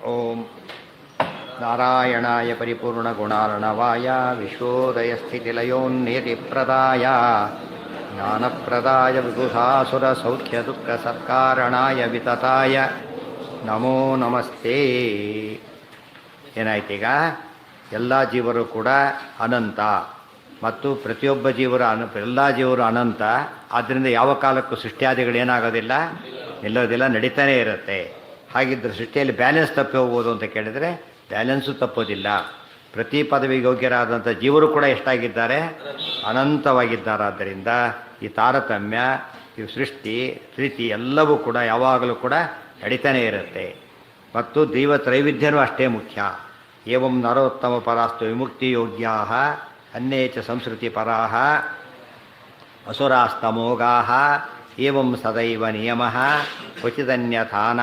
ಓಂ ನಾರಾಯಣಾಯ ಪರಿಪೂರ್ಣಗುಣಾರ್ಣವಾಯ ವಿಶ್ವೋದಯಸ್ಥಿತಿಲಯೋನ್ನಿಯತಿಪ್ರದಾಯ ಜ್ಞಾನಪ್ರದಾಯ ವಿಬುಧಾಸುರಸೌಖ್ಯದುಃಖಸತ್ಕಾರಣಾಯ ವಿತತಾಯ ನಮೋ ನಮಸ್ತೆ. ಏನಾಯ್ತೀಗ? ಎಲ್ಲ ಜೀವರು ಕೂಡ ಅನಂತ ಮತ್ತು ಪ್ರತಿಯೊಬ್ಬ ಜೀವರು ಎಲ್ಲ ಜೀವರು ಅನಂತ. ಆದ್ದರಿಂದ ಯಾವ ಕಾಲಕ್ಕೂ ಸೃಷ್ಟಿಯಾದಿಗಳೇನಾಗೋದಿಲ್ಲ, ನಿಲ್ಲೋದಿಲ್ಲ, ನಡೀತಾನೇ ಇರುತ್ತೆ. ಹಾಗಿದ್ದರೆ ಸೃಷ್ಟಿಯಲ್ಲಿ ಬ್ಯಾಲೆನ್ಸ್ ತಪ್ಪಿ ಹೋಗ್ಬೋದು ಅಂತ ಕೇಳಿದರೆ ಬ್ಯಾಲೆನ್ಸು ತಪ್ಪೋದಿಲ್ಲ. ಪ್ರತಿ ಪದವಿಗೆ ಯೋಗ್ಯರಾದಂಥ ಜೀವರು ಕೂಡ ಎಷ್ಟಾಗಿದ್ದಾರೆ? ಅನಂತವಾಗಿದ್ದಾರಾದ್ದರಿಂದ ಈ ತಾರತಮ್ಯ, ಈ ಸೃಷ್ಟಿ ಸ್ಥಿತಿ ಎಲ್ಲವೂ ಕೂಡ ಯಾವಾಗಲೂ ಕೂಡ ನಡೀತಾನೇ ಇರುತ್ತೆ. ಮತ್ತು ದೈವ ತ್ರೈವಿಧ್ಯವೂ ಅಷ್ಟೇ ಮುಖ್ಯ. ಏವಂ ನರೋತ್ತಮ ಪರಾಸ್ತು ವಿಮುಕ್ತಿ ಯೋಗ್ಯಾ ಅನ್ಯೇ ಚ ಸಂಸ್ಕೃತಿ ಪರಾಹ ಅಸುರಾಸ್ತಮೋಗಾ ಏವಂ ಸದೈವ ನಿಯಮ ಕ್ವಚಿದನ್ಯಥಾನ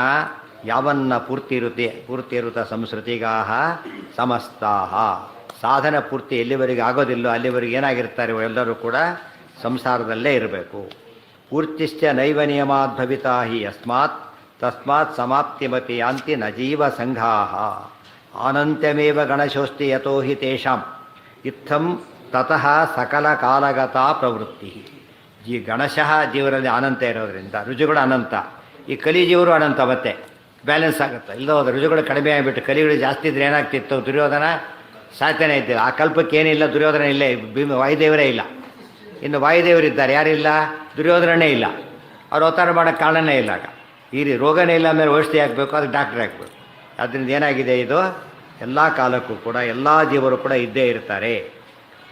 ಯಾವನ್ನ ಪೂರ್ತಿರುತ ಸಂಸ್ಕೃತಿಗಾ ಸಮಸ್ತಾ. ಸಾಧನ ಪೂರ್ತಿ ಎಲ್ಲಿವರೆಗೆ ಆಗೋದಿಲ್ಲೋ ಅಲ್ಲಿವರೆಗೆ ಏನಾಗಿರ್ತಾರೆ? ಎಲ್ಲರೂ ಕೂಡ ಸಂಸಾರದಲ್ಲೇ ಇರಬೇಕು. ಪೂರ್ತಿಶ್ಚ ನೈವ ನಿಯಮಾತ್ ಭವಿತಾ ಹಿ ಯಸ್ಮಾತ್ ತಸ್ಮಾತ್ ಸಮಾಪ್ತಿಮತಿ ಯಾಂತಿ ನ ಜೀವ ಸಂಘಾ ಅನಂತ್ಯಮೇವ ಗಣಶೋಸ್ತಿ ಯತೋ ಹಿ ತೇಷಾಂ ಇತ್ತಂ ತತಃ ಸಕಲ ಕಾಲಗತಾ ಪ್ರವೃತ್ತಿ. ಗಣಶಃ ಜೀವರಲ್ಲಿ ಅನಂತ ಇರೋದರಿಂದ ರುಜುಗಳು ಅನಂತ. ಈ ಕಲಿಜೀವರು ಅನಂತ, ಮತ್ತೆ ಬ್ಯಾಲೆನ್ಸ್ ಆಗುತ್ತೆ. ಇಲ್ಲದ ರುಜುಗಳು ಕಡಿಮೆ ಆಗಿಬಿಟ್ಟು ಕಲಿಗಳು ಜಾಸ್ತಿ ಇದ್ರೆ ಏನಾಗ್ತಿತ್ತು? ದುರ್ಯೋಧನ ಸಾಧ್ಯನೇ ಇದ್ದಿಲ್ಲ. ಆ ಕಲ್ಪಕ್ಕೆ ಏನಿಲ್ಲ, ದುರ್ಯೋಧನ ಇಲ್ಲೇ, ವಾಯುದೇವರೇ ಇಲ್ಲ. ಇನ್ನು ವಾಯುದೇವರಿದ್ದಾರೆ, ಯಾರಿಲ್ಲ? ದುರ್ಯೋಧನನೇ ಇಲ್ಲ. ಅವ್ರು ಅವತಾರ ಮಾಡೋಕ್ಕೆ ಕಾರಣನೇ ಇಲ್ಲ. ಆಗ ಈ ರೋಗನೇ ಇಲ್ಲ, ಮೇಲೆ ಔಷಧಿ ಹಾಕಬೇಕು, ಅದಕ್ಕೆ ಡಾಕ್ಟ್ರ್ ಹಾಕಬೇಕು. ಅದರಿಂದ ಏನಾಗಿದೆ? ಇದು ಎಲ್ಲ ಕಾಲಕ್ಕೂ ಕೂಡ ಎಲ್ಲ ಜೀವರು ಕೂಡ ಇದ್ದೇ ಇರ್ತಾರೆ.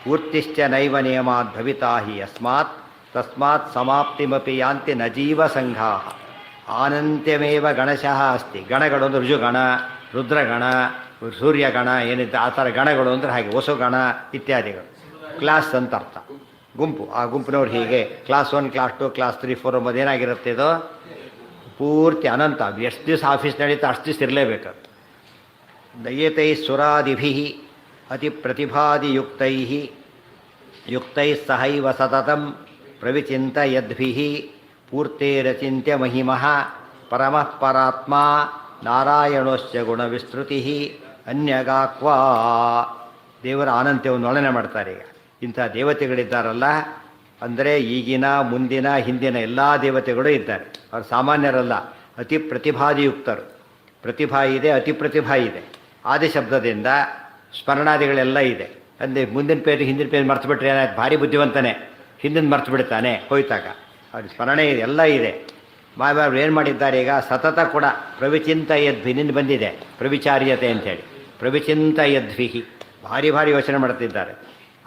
ಪೂರ್ತಿಶ್ಚ ನೈವ ನಿಯಮಾತ್ ಭವಿತಾ ಹಿ ಯಸ್ಮಾತ್ ತಸ್ಮಾತ್ ಸಮಾಪ್ತಿಮಪಿ ಯಾಂತಿ ನ ಜೀವ ಸಂಘಾ ಅನಂತ್ಯಮೇವ ಗಣಶಃ ಅಸ್ತಿ. ಗಣಗಳು ಅಂದರೆ ರುಜುಗಣ, ರುದ್ರಗಣ, ಸೂರ್ಯಗಣ, ಏನಿದೆ ಆ ಥರ ಗಣಗಳು ಅಂದರೆ ಹಾಗೆ ವಸುಗಣ ಇತ್ಯಾದಿಗಳು. ಕ್ಲಾಸ್ ಅಂತ ಅರ್ಥ, ಗುಂಪು. ಆ ಗುಂಪಿನವ್ರು ಹೀಗೆ ಕ್ಲಾಸ್ 1, ಕ್ಲಾಸ್ 2, ಕ್ಲಾಸ್ 3, 4 ಎಂಬುದು ಏನಾಗಿರುತ್ತೆ? ಇದು ಪೂರ್ತಿ ಅನಂತ. ಎಷ್ಟು ದಿವಸ ಆಫೀಸ್ ನಡೀತಾ ಅಷ್ಟು ದಿವಸ ಇರಲೇಬೇಕು. ದಯೇತೈ ಸುರಾದಿಭಿ ಅತಿ ಪ್ರತಿಭಾದಿಯುಕ್ತೈ ಯುಕ್ತೈ ಸಹೈವ ಸತತಂ ಪ್ರವಿಚಿಂತ ಯದ್ಭಿ ಪೂರ್ತೇರಚಿಂತ್ಯ ಮಹಿಮಃ ಪರಮಃ ಪರಾತ್ಮ ನಾರಾಯಣೋಶ್ಚ ಗುಣವಿಸ್ತೃತಿ ಅನ್ಯಗಾಕ್ವಾ. ದೇವರ ಅನಂತ್ಯವನ್ನು ವರ್ಣನೆ ಮಾಡ್ತಾರೆ. ಈಗ ಇಂಥ ದೇವತೆಗಳಿದ್ದಾರಲ್ಲ, ಅಂದರೆ ಈಗಿನ, ಮುಂದಿನ, ಹಿಂದಿನ ಎಲ್ಲ ದೇವತೆಗಳು ಇದ್ದಾರೆ. ಅವರು ಸಾಮಾನ್ಯರಲ್ಲ, ಅತಿ ಪ್ರತಿಭಾದಿಯುಕ್ತರು. ಪ್ರತಿಭಾ ಇದೆ, ಅತಿ ಪ್ರತಿಭಾ ಇದೆ. ಆದಿಶಬ್ದದಿಂದ ಸ್ಮರಣಾದಿಗಳೆಲ್ಲ ಇದೆ. ಅಂದರೆ ಮುಂದಿನ ಪೇಜ್ ಹಿಂದಿನ ಪೇಜ್ ಮರ್ತು ಬಿಟ್ರೆ ಏನಾಯ್ತು? ಭಾರಿ ಬುದ್ಧಿವಂತನೇ, ಹಿಂದಿನ ಮರ್ತು ಬಿಡ್ತಾನೆ ಹೋಯ್ತಾಗ. ಅವ್ರ ಸ್ಮರಣೆ ಇದೆ, ಎಲ್ಲ ಇದೆ. ಮಾಯವರು ಏನು ಮಾಡಿದ್ದಾರೆ? ಈಗ ಸತತ ಕೂಡ ಪ್ರವಿಚಿಂತ ಯದ್ಭಿ, ನಿನ್ನ ಬಂದಿದೆ ಪ್ರವಿಚಾರ್ಯತೆ ಅಂಥೇಳಿ. ಪ್ರವಿಚಿಂತ ಯದ್ವಿಹಿ ಭಾರಿ ಭಾರಿ ಯೋಚನೆ ಮಾಡ್ತಿದ್ದಾರೆ.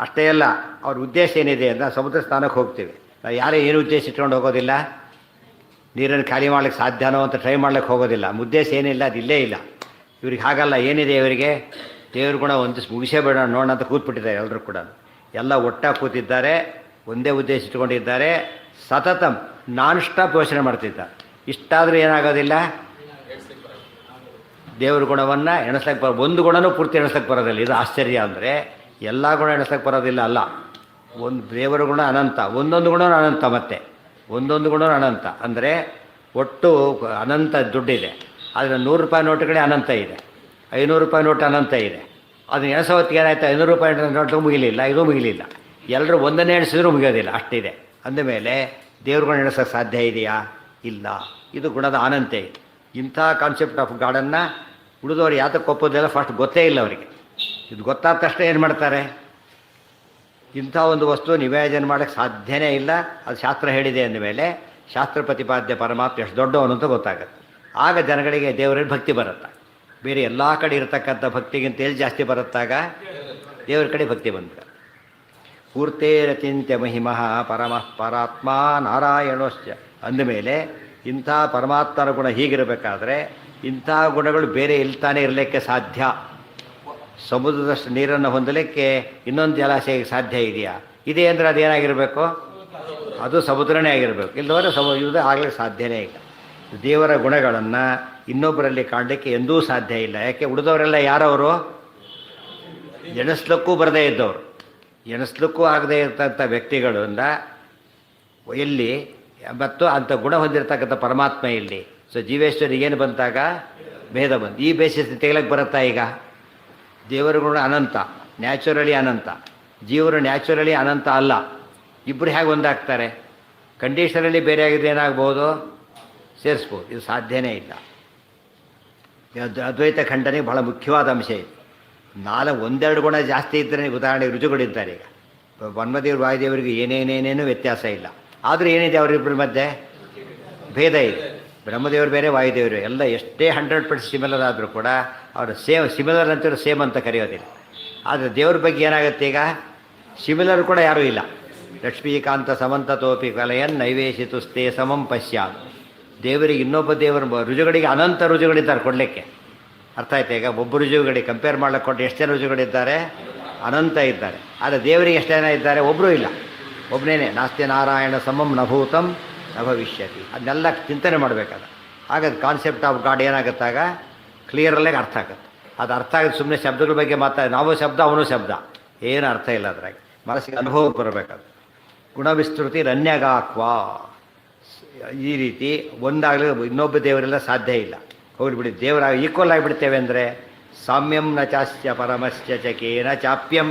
ಅಷ್ಟೇ ಅಲ್ಲ, ಅವ್ರ ಉದ್ದೇಶ ಏನಿದೆ ಅಂತ ಸಮುದ್ರ ಸ್ನಾನಕ್ಕೆ ಹೋಗ್ತೀವಿ. ನಾವು ಯಾರೇ ಏನು ಉದ್ದೇಶ ಇಟ್ಕೊಂಡು ಹೋಗೋದಿಲ್ಲ. ನೀರನ್ನು ಖಾಲಿ ಮಾಡ್ಲಿಕ್ಕೆ ಸಾಧ್ಯನೋ ಅಂತ ಟ್ರೈ ಮಾಡ್ಲಿಕ್ಕೆ ಹೋಗೋದಿಲ್ಲ. ಉದ್ದೇಶ ಏನಿಲ್ಲ, ಅದು ಇಲ್ಲೇ ಇಲ್ಲ. ಇವ್ರಿಗೆ ಹಾಗಲ್ಲ. ಏನಿದೆ ಇವರಿಗೆ? ದೇವ್ರ ಗುಣ ಒಂದು ಮುಗಿಸೇ ಬೇಡ ನೋಡೋಣ ಅಂತ ಕೂತ್ಬಿಟ್ಟಿದ್ದಾರೆ. ಎಲ್ಲರೂ ಕೂಡ ಎಲ್ಲ ಒಟ್ಟಾಗಿ ಕೂತಿದ್ದಾರೆ, ಒಂದೇ ಉದ್ದೇಶ ಇಟ್ಕೊಂಡಿದ್ದಾರೆ. ಸತತಂ ನಾನ್ ಸ್ಟಾಪ್ ಯೋಚನೆ ಮಾಡ್ತಿದ್ದಾರೆ. ಇಷ್ಟಾದರೂ ಏನಾಗೋದಿಲ್ಲ, ದೇವ್ರ ಗುಣವನ್ನು ಎಣಿಸ್ಲಿಕ್ಕೆ ಒಂದು ಗುಣನೂ ಪೂರ್ತಿ ಎಣಿಸ್ಲಿಕ್ಕೆ ಬರೋದಿಲ್ಲ. ಇದು ಆಶ್ಚರ್ಯ. ಅಂದರೆ ಎಲ್ಲ ಗುಣ ಎಣಿಸ್ಲಿಕ್ಕೆ ಬರೋದಿಲ್ಲ ಅಲ್ಲ. ಒಂದು ದೇವರ ಗುಣ ಅನಂತ, ಒಂದೊಂದು ಗುಣನೂ ಅನಂತ, ಮತ್ತೆ ಒಂದೊಂದು ಗುಣನೂ ಅನಂತ. ಅಂದರೆ ಒಟ್ಟು ಅನಂತ ದುಡ್ಡಿದೆ. ಆದರೆ 100 ರೂಪಾಯಿ ನೋಟುಗಳೇ ಅನಂತ ಇದೆ, 500 ರೂಪಾಯಿ ನೋಟು ಅನಂತ ಇದೆ. ಅದನ್ನು ಎಣಿಸೋ ಹೊತ್ತಿಗೆ ಏನಾಯ್ತು? 500 ರೂಪಾಯಿ ನೋಟು ಮುಗಿಲಿಲ್ಲ, ಇದು ಮುಗಿಲಿಲ್ಲ. ಎಲ್ಲರೂ ಒಂದನ್ನೇ ಎಣಿಸಿದ್ರೂ ಮುಗಿಯೋದಿಲ್ಲ, ಅಷ್ಟಿದೆ. ಅಂದಮೇಲೆ ದೇವ್ರುಗಳನ್ನ ಎಣಿಸೋಕ್ಕೆ ಸಾಧ್ಯ ಇದೆಯಾ? ಇಲ್ಲ. ಇದು ಗುಣದ ಅನಂತ ಇದೆ. ಇಂಥ ಕಾನ್ಸೆಪ್ಟ್ ಆಫ್ ಗಾಡನ್ನು ಉಳಿದವರು ಯಾತಕ್ಕೆ ಒಪ್ಪೋದಿಲ್ಲ? ಫಸ್ಟ್ ಗೊತ್ತೇ ಇಲ್ಲ ಅವರಿಗೆ. ಇದು ಗೊತ್ತಾದ ತಕ್ಷಣ ಏನು ಮಾಡ್ತಾರೆ? ಇಂಥ ಒಂದು ವಸ್ತು ನಿವೇದನೆ ಮಾಡೋಕ್ಕೆ ಸಾಧ್ಯನೇ ಇಲ್ಲ, ಅದು ಶಾಸ್ತ್ರ ಹೇಳಿದೆ ಅಂದಮೇಲೆ ಶಾಸ್ತ್ರ ಪ್ರತಿಪಾದ್ಯ ಪರಮಾತ್ಮ ಎಷ್ಟು ದೊಡ್ಡವನು ಅಂತ ಗೊತ್ತಾಗುತ್ತೆ. ಆಗ ಜನಗಳಿಗೆ ದೇವರಲ್ಲಿ ಭಕ್ತಿ ಬರುತ್ತೆ. ಬೇರೆ ಎಲ್ಲ ಕಡೆ ಇರತಕ್ಕಂಥ ಭಕ್ತಿಗಿಂತ ಎಲ್ಲಿ ಜಾಸ್ತಿ ಬರುತ್ತಾಗ? ದೇವರ ಕಡೆ ಭಕ್ತಿ ಬಂದ್ಬಿಡ. ಪೂರ್ತೇರಚಿಂತ್ಯ ಮಹಿಮಃ ಪರಮಃ ಪರಾತ್ಮ ನಾರಾಯಣೋಶ್ಚ ಅಂದಮೇಲೆ ಇಂಥ ಪರಮಾತ್ಮನ ಗುಣ ಹೀಗಿರಬೇಕಾದ್ರೆ ಇಂಥ ಗುಣಗಳು ಬೇರೆ ಇಲ್ತಾನೆ ಇರಲಿಕ್ಕೆ ಸಾಧ್ಯ? ಸಮುದ್ರದಷ್ಟು ನೀರನ್ನು ಹೊಂದಲಿಕ್ಕೆ ಇನ್ನೊಂದು ಜಲಾಶಯಕ್ಕೆ ಸಾಧ್ಯ ಇದೆಯಾ? ಇದೆ ಅಂದರೆ ಅದೇನಾಗಿರಬೇಕು? ಅದು ಸಮುದ್ರನೇ ಆಗಿರಬೇಕು. ಇಲ್ಲದವರೆ ಇದು ಆಗಲಿಕ್ಕೆ ಸಾಧ್ಯನೇ ಇಲ್ಲ. ದೇವರ ಗುಣಗಳನ್ನು ಇನ್ನೊಬ್ಬರಲ್ಲಿ ಕಾಣಲಿಕ್ಕೆ ಎಂದೂ ಸಾಧ್ಯ ಇಲ್ಲ. ಯಾಕೆ? ಉಳಿದವರೆಲ್ಲ ಯಾರವರು? ಎಣಿಸ್ಲಿಕ್ಕೂ ಬರದೇ ಇದ್ದವರು, ಎಣಿಸ್ಲಿಕ್ಕೂ ಆಗದೇ ಇರ್ತಕ್ಕಂಥ ವ್ಯಕ್ತಿಗಳಿಂದ ಎಲ್ಲಿ ಮತ್ತು ಅಂಥ ಗುಣ ಹೊಂದಿರತಕ್ಕಂಥ ಪರಮಾತ್ಮ ಇಲ್ಲಿ. ಸೊ ಜೀವೇಶ್ವರಿಗೆ ಏನು ಬಂತಾಗ? ಭೇದ ಬಂದು ಈ ಬೇಸಿಸ್ ತೆಗಿಲಕ್ಕೆ ಬರುತ್ತಾ ಈಗ? ದೇವರುಗಳು ಅನಂತ, ನ್ಯಾಚುರಲಿ ಅನಂತ, ಜೀವರು ನ್ಯಾಚುರಲಿ ಅನಂತ ಅಲ್ಲ. ಇಬ್ಬರು ಹೇಗೆ ಒಂದಾಗ್ತಾರೆ? ಕಂಡೀಷನಲ್ಲಿ ಬೇರೆ ಆಗಿದ್ರೆ ಏನಾಗ್ಬೋದು? ಸೇರಿಸ್ಬೋದು. ಇದು ಸಾಧ್ಯನೇ ಇಲ್ಲ. ಅದ್ವೈತ ಖಂಡನೆಗೆ ಬಹಳ ಮುಖ್ಯವಾದ ಅಂಶ ಇದು. ಒಂದೆರಡು ಗುಣ ಜಾಸ್ತಿ ಇದ್ದರೆ, ಉದಾಹರಣೆಗೆ ರುಜುಗಳಿದ್ದಾರೆ. ಈಗ ಬ್ರಹ್ಮದೇವರು ವಾಯುದೇವರಿಗೆ ಏನೇನೇನೇನೂ ವ್ಯತ್ಯಾಸ ಇಲ್ಲ. ಆದರೂ ಏನಿದೆ ಅವರಿಬ್ಬರ ಮಧ್ಯೆ? ಭೇದ ಇದೆ. ಬ್ರಹ್ಮದೇವರು ಬೇರೆ, ವಾಯುದೇವರು ಎಲ್ಲ ಎಷ್ಟೇ 100% ಸಿಮಿಲರ್ ಆದರೂ ಕೂಡ ಅವರು ಸಿಮಿಲರ್ ಅಂತಿರೋ ಸೇಮ್ ಅಂತ ಕರೆಯೋದಿಲ್ಲ. ಆದರೆ ದೇವ್ರ ಬಗ್ಗೆ ಏನಾಗುತ್ತೆ ಈಗ? ಸಿಮಿಲರ್ ಕೂಡ ಯಾರೂ ಇಲ್ಲ. ಲಕ್ಷ್ಮೀಕಾಂತ ಸಮಂತತೋಪಿ ಕಲೆಯನ್ ನೈವೇಶಿತುಸ್ತೆ ಸಮಂ ಪಶ್ಯಾಮ. ದೇವರಿಗೆ ಇನ್ನೊಬ್ಬ ದೇವರು ರುಜುಗಳಿಗೆ ಅನಂತ ರುಜುಗಳಿದ್ದಾರೆ ಕೊಡಲಿಕ್ಕೆ. ಅರ್ಥ ಆಯ್ತಾ? ಈಗ ಒಬ್ಬ ರುಜುಗಳಿಗೆ ಕಂಪೇರ್ ಮಾಡ್ಲಿಕ್ಕೆ ಕೊಟ್ಟು ಎಷ್ಟು ಜನ ರುಜುಗಳಿದ್ದಾರೆ? ಅನಂತ ಇದ್ದಾರೆ. ಆದರೆ ದೇವರಿಗೆ ಎಷ್ಟು ಜನ ಇದ್ದಾರೆ? ಒಬ್ಬರೂ ಇಲ್ಲ, ಒಬ್ಬನೇನೆ. ನಾಸ್ತಿ ನಾರಾಯಣ ಸಮಂ ನಭೂತಂ ನ ಭವಿಷ್ಯತಿ. ಅದನ್ನೆಲ್ಲ ಚಿಂತನೆ ಮಾಡಬೇಕಾದ. ಆಗ ಕಾನ್ಸೆಪ್ಟ್ ಆಫ್ ಗಾಡ್ ಏನಾಗುತ್ತಾಗ ಕ್ಲಿಯರಲ್ಲೇ ಅರ್ಥ ಆಗುತ್ತೆ. ಅದು ಅರ್ಥ ಆಗುತ್ತೆ. ಸುಮ್ಮನೆ ಶಬ್ದಗಳ ಬಗ್ಗೆ ನಾವು ಶಬ್ದ, ಅವನು ಶಬ್ದ, ಏನು ಅರ್ಥ ಇಲ್ಲ. ಅದ್ರಾಗ ಮನಸ್ಸಿಗೆ ಅನುಭವಕ್ಕೆ ಬರಬೇಕಾದ. ಗುಣವಿಸ್ತೃತಿ ರನ್ಯಗಾಕ್ವಾ. ಈ ರೀತಿ ಒಂದಾಗಲಿ ಇನ್ನೊಬ್ಬ ದೇವರೆಲ್ಲ ಸಾಧ್ಯ ಇಲ್ಲ. ಹೋಗ್ಬಿಡಿ, ದೇವರ ಈಕ್ವಲ್ ಆಗಿಬಿಡ್ತೇವೆ ಅಂದರೆ ಸಾಮ್ಯಂ ನ ಚಾಸ್ಯ ಪರಮಶ್ಚ ಚಕೇನ ಚಾಪ್ಯಂ.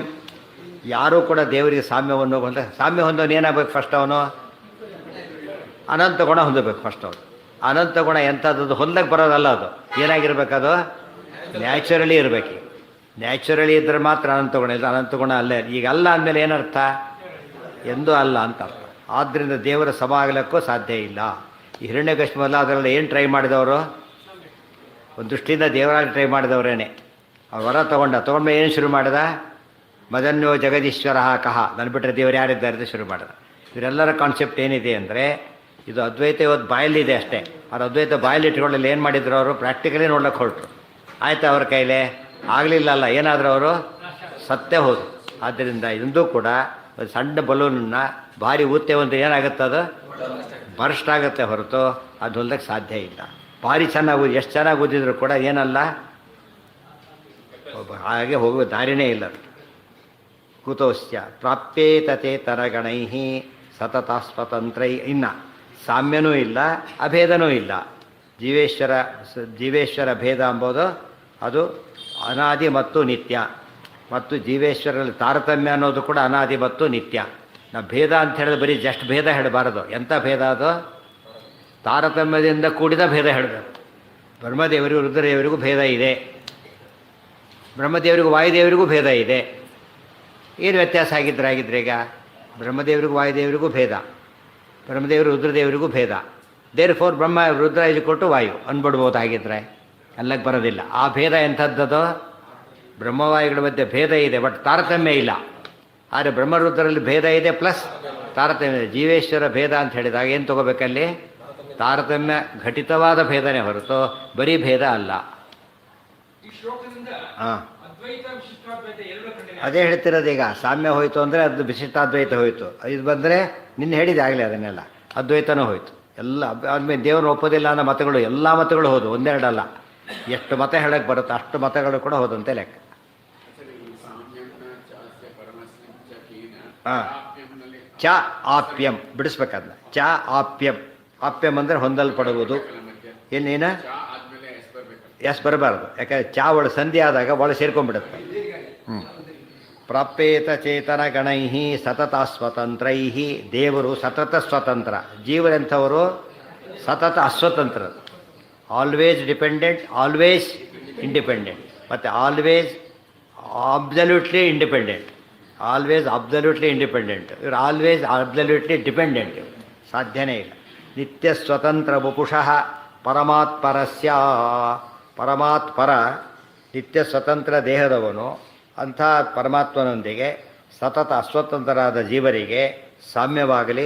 ಯಾರೂ ಕೂಡ ದೇವರಿಗೆ ಸಾಮ್ಯವನ್ನು ಸಾಮ್ಯ ಹೊಂದೋನು ಏನಾಗಬೇಕು? ಫಸ್ಟ್ ಅವನು ಅನಂತ ಗುಣ ಹೊಂದಬೇಕು. ಫಸ್ಟ್ ಅವನು ಅನಂತ ಗುಣ ಎಂಥದ್ದು ಹೊಂದಕ್ಕೆ ಬರೋದಲ್ಲ. ಅದು ಏನಾಗಿರ್ಬೇಕದು? ನ್ಯಾಚುರಲಿ ಇರಬೇಕು. ನ್ಯಾಚುರಲಿ ಇದ್ದರೆ ಮಾತ್ರ ಅನಂತ ಗುಣ. ಇದು ಅನಂತ ಗುಣ ಅಲ್ಲೇ. ಈಗ ಅಲ್ಲ ಅಂದಮೇಲೆ ಏನರ್ಥ? ಎಂದೂ ಅಲ್ಲ ಅಂತ ಅರ್ಥ. ಆದ್ದರಿಂದ ದೇವರ ಸಮ ಆಗಲಿಕ್ಕೂ ಸಾಧ್ಯ ಇಲ್ಲ. ಈ ಹಿರಣ್ಯಕಶ್ಯಪಲ್ಲ ಅದರಲ್ಲಿ ಏನು ಟ್ರೈ ಮಾಡಿದವರು? ಒಂದು ದೃಷ್ಟಿಯಿಂದ ದೇವರಾಗಿ ಟ್ರೈ ಮಾಡಿದವರೇನೆ. ಅವ್ರು ವರ ತೊಗೊಂಡ್ಮೇಲೆ ಏನು ಶುರು ಮಾಡಿದ? ಮದನ್ಯೋ ಜಗದೀಶ್ವರ ಕಹ, ನನ್ನ ಬಿಟ್ಟರೆ ದೇವರು ಯಾರಿದ್ದಾರೆ ಅಂತ ಶುರು ಮಾಡಿದ. ಇವರೆಲ್ಲರ ಕಾನ್ಸೆಪ್ಟ್ ಏನಿದೆ ಅಂದರೆ, ಇದು ಅದ್ವೈತ ಇವತ್ತು ಬಾಯಲ್ಲಿದೆ ಅಷ್ಟೇ. ಅವ್ರು ಅದ್ವೈತ ಬಾಯಲ್ಲಿ ಇಟ್ಕೊಳ್ಳಲಿ. ಏನು ಮಾಡಿದ್ರು ಅವರು? ಪ್ರಾಕ್ಟಿಕಲಿ ನೋಡ್ಲಿಕ್ಕೆ ಹೊರಟರು. ಆಯಿತಾ? ಅವ್ರ ಕೈಲೇ ಆಗಲಿಲ್ಲಲ್ಲ. ಏನಾದರೂ ಅವರು ಸತ್ತೇ ಹೋದರು. ಆದ್ದರಿಂದ ಇದೂ ಕೂಡ ಒಂದು ಸಣ್ಣ ಬಲೂನನ್ನು ಭಾರಿ ಊತ್ತೇವೆ ಅಂತ ಏನಾಗುತ್ತೆ? ಅದು ಬರ್ಸ್ಟ್ ಆಗುತ್ತೆ ಹೊರತು ಅದು ಹೊಲ್ದಕ್ಕೆ ಸಾಧ್ಯ ಇಲ್ಲ. ಭಾರಿ ಚೆನ್ನಾಗಿ ಎಷ್ಟು ಚೆನ್ನಾಗಿ ಓದಿದ್ರು ಕೂಡ ಏನಲ್ಲ, ಹಾಗೆ ಹೋಗುವ ದಾರಿನೇ ಇಲ್ಲ. ಕುತೋಶ್ಚ ಪ್ರಾಪ್ಯೇತಚೇತನಗಣೈ ಸತತ ಸ್ವತಂತ್ರೈ. ಇನ್ನು ಸಾಮ್ಯನೂ ಇಲ್ಲ, ಅಭೇದನೂ ಇಲ್ಲ. ಜೀವೇಶ್ವರ ಭೇದ ಎಂಬುದು ಅದು ಅನಾದಿ ಮತ್ತು ನಿತ್ಯ. ಮತ್ತು ಜೀವೇಶ್ವರಲ್ಲಿ ತಾರತಮ್ಯ ಅನ್ನೋದು ಕೂಡ ಅನಾದಿ ಮತ್ತು ನಿತ್ಯ. ನಾವು ಭೇದ ಅಂತ ಹೇಳಿದ್ರೆ ಬರೀ ಜಸ್ಟ್ ಭೇದ ಹೇಳಬಾರದು. ಎಂಥ ಭೇದ ಅದು? ತಾರತಮ್ಯದಿಂದ ಕೂಡಿದ ಭೇದ ಹೇಳಬೇಕು. ಬ್ರಹ್ಮದೇವರಿಗೂ ರುದ್ರದೇವರಿಗೂ ಭೇದ ಇದೆ, ಬ್ರಹ್ಮದೇವರಿಗೂ ವಾಯುದೇವರಿಗೂ ಭೇದ ಇದೆ. ಏನು ವ್ಯತ್ಯಾಸ ಆಗಿದ್ರೆ ಈಗ ಬ್ರಹ್ಮದೇವರಿಗೂ ವಾಯುದೇವರಿಗೂ ಭೇದ, ಬ್ರಹ್ಮದೇವರು ರುದ್ರದೇವರಿಗೂ ಭೇದ. ದೇರ್ಫೋರ್ ಬ್ರಹ್ಮ ರುದ್ರ ಕೊಟ್ಟು ವಾಯು ಅನ್ಬಿಡ್ಬೋದಾಗಿದ್ದರೆ ಅಲ್ಲಕ್ಕೆ ಬರೋದಿಲ್ಲ. ಆ ಭೇದ ಎಂಥದ್ದದು? ಬ್ರಹ್ಮವಾಯುಗಳ ಮಧ್ಯೆ ಭೇದ ಇದೆ, ಬಟ್ ತಾರತಮ್ಯ ಇಲ್ಲ. ಆದರೆ ಬ್ರಹ್ಮರುದ್ರಲ್ಲಿ ಭೇದ ಇದೆ ಪ್ಲಸ್ ತಾರತಮ್ಯ. ಜೀವೇಶ್ವರ ಭೇದ ಅಂತ ಹೇಳಿದಾಗ ಏನು ತಗೋಬೇಕಲ್ಲಿ? ತಾರತಮ್ಯ ಘಟಿತವಾದ ಭೇದನೆ ಹೊರತು ಬರೀ ಭೇದ ಅಲ್ಲ. ಹಾಂ, ಅದೇ ಹೇಳ್ತಿರೋದು. ಈಗ ಸಾಮ್ಯ ಹೋಯಿತು ಅಂದರೆ ಅದು ವಿಶಿಷ್ಟಾದ್ವೈತ ಹೋಯಿತು. ಇದು ಬಂದರೆ ನಿನ್ನೆ ಹೇಳಿದೆ ಆಗಲೇ, ಅದನ್ನೆಲ್ಲ ಅದ್ವೈತನೂ ಹೋಯಿತು. ಎಲ್ಲ ಆದ್ಮೇಲೆ ದೇವ್ರನ್ನ ಒಪ್ಪೋದಿಲ್ಲ ಅನ್ನೋ ಮತಗಳು, ಎಲ್ಲ ಮತಗಳು ಹೋದು, ಒಂದೆರಡಲ್ಲ. ಎಷ್ಟು ಮತ ಹೇಳಕ್ಕೆ ಬರುತ್ತೋ ಅಷ್ಟು ಮತಗಳು ಕೂಡ ಹೋದಂತೆ ಲೆಕ್ಕ. ಹಾಂ, ಚ ಆಪ್ಯಂ ಬಿಡಿಸ್ಬೇಕದನ್ನ. ಚ ಆಪ್ಯಂ. ಆಪ್ಯಂ ಅಂದರೆ ಹೊಂದಲ್ಪಡುವುದು. ಏನೇನು ಎಸ್ ಬರಬಾರ್ದು, ಯಾಕಂದರೆ ಚಾ ಒಳ ಸಂಧಿ ಆದಾಗ ಒಳ ಸೇರ್ಕೊಂಡ್ಬಿಡುತ್ತೆ. ಪ್ರಾಪ್ಯೇತ ಚೇತನ ಗಣೈ ಸತತ ಸ್ವತಂತ್ರೈ. ದೇವರು ಸತತ ಸ್ವತಂತ್ರ, ಜೀವರೆಂಥವರು ಸತತ ಅಸ್ವತಂತ್ರ. ಆಲ್ವೇಸ್ ಡಿಪೆಂಡೆಂಟ್, ಆಲ್ವೇಸ್ ಇಂಡಿಪೆಂಡೆಂಟ್, ಮತ್ತು always absolutely independent. Always absolutely independent. ಇವರು ಆಲ್ವೇಸ್ ಅಬ್ಸಲ್ಯೂಟ್ಲಿ ಡಿಪೆಂಡೆಂಟ್. ಸಾಧ್ಯನೇ ಇಲ್ಲ. ನಿತ್ಯ ಸ್ವತಂತ್ರ ವಪುಷಃ ಪರಮಾತ್ಪರಸ್ಯ. ಪರಮಾತ್ಪರ ನಿತ್ಯ ಸ್ವತಂತ್ರ ದೇಹದವನು ಅಂಥ ಪರಮಾತ್ಮನೊಂದಿಗೆ ಸತತ ಅಸ್ವತಂತ್ರರಾದ ಜೀವರಿಗೆ ಸಾಮ್ಯವಾಗಲಿ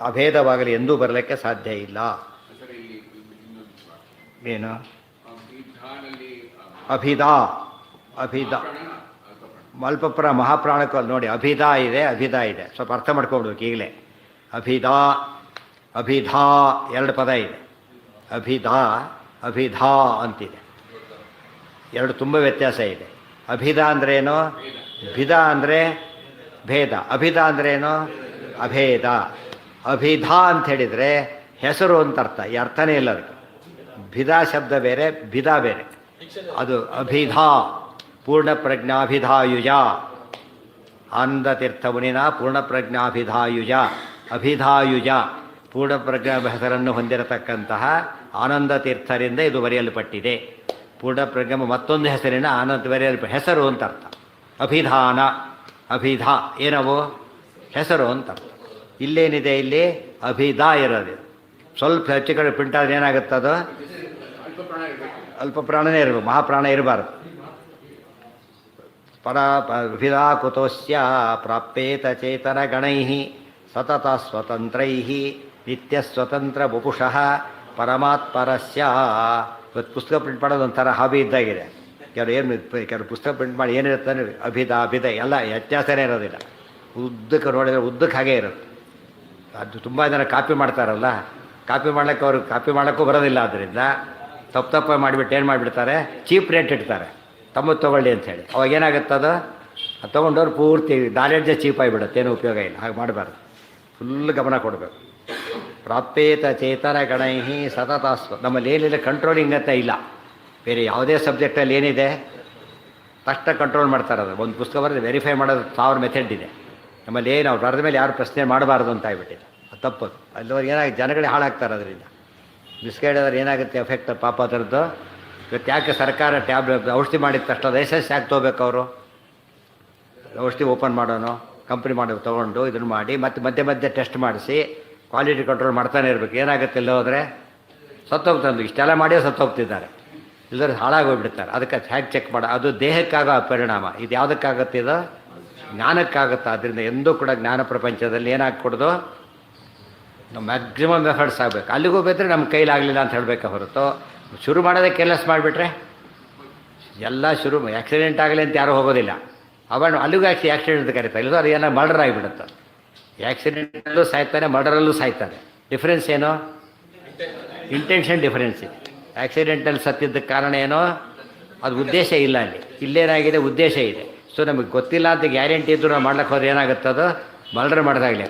ಅಭೇದವಾಗಲಿ ಎಂದೂ ಬರಲಿಕ್ಕೆ ಸಾಧ್ಯ ಇಲ್ಲ. ಏನು? ಅಭಿದಾ. ಅಭಿದಾ ಅಲ್ಪಪ್ರ ಮಹಾಪ್ರಾಣಕ್ಕೆ ನೋಡಿ, ಅಭಿದಾ ಇದೆ, ಅಭಿದಾ ಇದೆ. ಸ್ವಲ್ಪ ಅರ್ಥ ಮಾಡ್ಕೊಬಿಡ್ಬೇಕು ಈಗಲೇ. ಅಭಿದಾ, ಅಭಿಧಾ ಎರಡು ಪದ ಇದೆ. ಅಭಿದಾ, ಅಭಿಧಾ ಅಂತಿದೆ. ಎರಡು ತುಂಬ ವ್ಯತ್ಯಾಸ ಇದೆ. ಅಭಿದಾ ಅಂದ್ರೇನು? ಭಿದ ಅಂದರೆ ಭೇದ. ಅಭಿದಾ ಅಂದ್ರೇನು? ಅಭೇದ. ಅಭಿಧಾ ಅಂತ ಹೇಳಿದರೆ ಹೆಸರು ಅಂತ ಅರ್ಥ. ಈ ಅರ್ಥನೇ ಇಲ್ಲ ಅದಕ್ಕೆ. ಭಿದಾ ಶಬ್ದ ಬೇರೆ ಭಿದಾ ಬೇರೆ. ಅದು ಅಭಿಧಾ ಪೂರ್ಣಪ್ರಜ್ಞಾಭಿಧಾಯುಜ. ಆನಂದತೀರ್ಥ ಮುನಿನ ಪೂರ್ಣಪ್ರಜ್ಞಾಭಿಧಾಯುಜ ಅಭಿಧಾಯುಜ ಪೂರ್ಣಪ್ರಜ್ಞಾ ಹೆಸರನ್ನು ಹೊಂದಿರತಕ್ಕಂತಹ ಆನಂದ ತೀರ್ಥರಿಂದ ಇದು ಬರೆಯಲ್ಪಟ್ಟಿದೆ. ಪೂರ್ಣಪ್ರಜ್ಞ ಮತ್ತೊಂದು ಹೆಸರಿನ ಆನಂದ ಹೆಸರು ಅಂತ ಅರ್ಥ. ಅಭಿಧಾನ ಅಭಿಧಾ ಏನವು ಹೆಸರು ಅಂತ ಅರ್ಥ. ಇಲ್ಲೇನಿದೆ ಇಲ್ಲಿ ಅಭಿಧಾ ಇರೋದು. ಸ್ವಲ್ಪ ಹೆಚ್ಚು ಕಡೆ ಪ್ರಿಂಟ್ ಆದರೆ ಏನಾಗುತ್ತದು ಅಲ್ಪ ಪ್ರಾಣನೇ ಇರಬೇಕು, ಮಹಾಪ್ರಾಣ ಇರಬಾರ್ದು. ಅಭಿಧಾ ಕುತೋಸ್ಯ ಪ್ರಾಪ್ಯೇತ ಚೇತನ ಗಣೈ ಸತತ ಸ್ವತಂತ್ರೈ ನಿತ್ಯ ಸ್ವತಂತ್ರ ವಪುಷಃ ಪರಮಾತ್ಪರಸ್ಯ. ಇವತ್ತು ಪುಸ್ತಕ ಪ್ರಿಂಟ್ ಮಾಡೋದು ಒಂಥರ ಹಾಬಿ ಇದ್ದಾಗಿದೆ. ಕೆಲವರು ಪುಸ್ತಕ ಪ್ರಿಂಟ್ ಮಾಡಿ ಏನಿರುತ್ತಾನೆ ಅಭಿಧ ಎಲ್ಲ ವ್ಯತ್ಯಾಸನೇ ಇರೋದಿಲ್ಲ. ಉದ್ದಕ್ಕೆ ನೋಡಿದರೆ ಉದ್ದಕ್ಕೆ ಹಾಗೇ ಇರುತ್ತೆ. ಅದು ತುಂಬ ಜನ ಕಾಪಿ ಮಾಡ್ತಾರಲ್ಲ, ಕಾಪಿ ಮಾಡ್ಲಿಕ್ಕೆ ಅವ್ರಿಗೆ ಕಾಪಿ ಮಾಡೋಕ್ಕೂ ಬರೋದಿಲ್ಲ. ಆದ್ದರಿಂದ ತಪ್ಪು ಮಾಡಿಬಿಟ್ಟು ಏನು ಮಾಡಿಬಿಡ್ತಾರೆ, ಚೀಪ್ ರೇಟ್ ಇಡ್ತಾರೆ, ತಮ್ಮದು ತೊಗೊಳ್ಳಿ ಅಂಥೇಳಿ. ಅವಾಗ ಏನಾಗುತ್ತದು, ಅದು ತೊಗೊಂಡವ್ರು ಪೂರ್ತಿ ನಾಲೆಡ್ಜೇ ಚೀಪ್ ಆಗಿಬಿಡುತ್ತೆ, ಏನೂ ಉಪಯೋಗ ಇಲ್ಲ. ಹಾಗೆ ಮಾಡಬಾರ್ದು, ಫುಲ್ ಗಮನ ಕೊಡಬೇಕು. ಪ್ರಾಪ್ಯೇತ ಚೇತನ ಗಣೈ ಸತತಾಸ್ವ. ನಮ್ಮಲ್ಲಿ ಏನಿಲ್ಲ ಕಂಟ್ರೋಲಿಂಗ್ ಅಂತ ಇಲ್ಲ. ಬೇರೆ ಯಾವುದೇ ಸಬ್ಜೆಕ್ಟಲ್ಲಿ ಏನಿದೆ ತಕ್ಷಣ ಕಂಟ್ರೋಲ್ ಮಾಡ್ತಾರೆ. ಅದು ಒಂದು ಪುಸ್ತಕ ಬರೆದು ವೆರಿಫೈ ಮಾಡೋದು 1000 ಮೆಥಡ್ ಇದೆ. ನಮ್ಮಲ್ಲಿ ಏನು ಅವ್ರು ಬರೆದ ಮೇಲೆ ಯಾರು ಪ್ರಶ್ನೆ ಮಾಡಬಾರ್ದು ಅಂತ ಆಗಿಬಿಟ್ಟಿದೆ. ಅದು ತಪ್ಪದು. ಅಲ್ಲಿವರೆಗೆ ಏನಾಗಿ ಜನಗಳೇ ಹಾಳಾಗ್ತಾರೆ ಅದರಿಂದ. ಬಿಸ್ಕೆಟ್ ಆದ್ರೆ ಏನಾಗುತ್ತೆ ಎಫೆಕ್ಟ್ ಪಾಪ ಅದರದ್ದು. ಇವತ್ತು ಯಾಕೆ ಸರ್ಕಾರ ಔಷಧಿ ಮಾಡಿದ ತಕ್ಷಣ ಲೈಸೆನ್ಸ್ ಯಾಕೆ ತೊಗೋಬೇಕು ಅವರು? ಔಷಧಿ ಓಪನ್ ಮಾಡೋನು ಕಂಪ್ನಿ ಮಾಡಿ ತೊಗೊಂಡು ಇದನ್ನು ಮಾಡಿ ಮತ್ತೆ ಮಧ್ಯೆ ಮಧ್ಯೆ ಟೆಸ್ಟ್ ಮಾಡಿಸಿ ಕ್ವಾಲಿಟಿ ಕಂಟ್ರೋಲ್ ಮಾಡ್ತಾನೆ ಇರಬೇಕು. ಏನಾಗುತ್ತೆ ಇಲ್ಲ ಹೋದರೆ ಸತ್ತೋಗ್ತಂದು. ಇಷ್ಟೆಲ್ಲ ಮಾಡಿ ಸತ್ತೋಗ್ತಿದ್ದಾರೆ, ಇಲ್ಲದ್ರೆ ಹಾಳಾಗೋಗ್ಬಿಡ್ತಾರೆ. ಅದಕ್ಕೆ ಹೇಗೆ ಚೆಕ್ ಮಾಡೋ, ಅದು ದೇಹಕ್ಕಾಗೋ ಪರಿಣಾಮ. ಇದು ಯಾವುದಕ್ಕಾಗುತ್ತೆ? ಇದು ಜ್ಞಾನಕ್ಕಾಗುತ್ತೆ. ಆದ್ದರಿಂದ ಎಂದೂ ಕೂಡ ಜ್ಞಾನ ಪ್ರಪಂಚದಲ್ಲಿ ಏನಾಗ್ಕೊಡೋದು, ನಾವು ಮ್ಯಾಕ್ಸಿಮಮ್ ಎಫರ್ಟ್ಸ್ ಆಗಬೇಕು. ಅಲ್ಲಿಗೂ ಬೇದ್ರೆ ನಮ್ಮ ಕೈಲಾಗಲಿಲ್ಲ ಅಂತ ಹೇಳಬೇಕೆ ಹೊರತು ಶುರು ಮಾಡೋದೇ ಕೇರ್ಲೆಸ್ ಮಾಡಿಬಿಟ್ರೆ ಎಲ್ಲ ಶುರು ಆ್ಯಕ್ಸಿಡೆಂಟ್ ಆಗಲಿ ಅಂತ ಯಾರೂ ಹೋಗೋದಿಲ್ಲ. ಅವನು ಅಲ್ಲಿಗೂ ಆ್ಯಕ್ಸಿಡೆಂಟ್ ಅಂತ ಕರೀತಾರೆ. ಇಲ್ಲದೋ ಅದು ಏನೋ ಮರ್ಡರ್ ಆಗಿಬಿಡುತ್ತೆ. ಆ್ಯಕ್ಸಿಡೆಂಟಲ್ಲೂ ಸಾಯ್ತಾನೆ, ಮರ್ಡರಲ್ಲೂ ಸಾಯ್ತಾನೆ. ಡಿಫ್ರೆನ್ಸ್ ಏನು? ಇಂಟೆನ್ಷನ್ ಡಿಫರೆನ್ಸ್ ಇದೆ. ಆ್ಯಕ್ಸಿಡೆಂಟಲ್ಲಿ ಸತ್ತಿದ್ದಕ್ಕೆ ಕಾರಣ ಏನೋ ಅದು ಉದ್ದೇಶ ಇಲ್ಲ. ಇಲ್ಲೇನಾಗಿದೆ, ಉದ್ದೇಶ ಇದೆ. ಸೊ ನಮಗೆ ಗೊತ್ತಿಲ್ಲ ಅಂತ ಗ್ಯಾರಂಟಿ ಇದ್ದರೂ ನಾವು ಮಾಡ್ಲಿಕ್ಕೆ ಹೋದ್ರೆ ಏನಾಗುತ್ತೆ, ಅದು ಮರ್ಡರ್ ಮಾಡಿದಾಗಲಿ.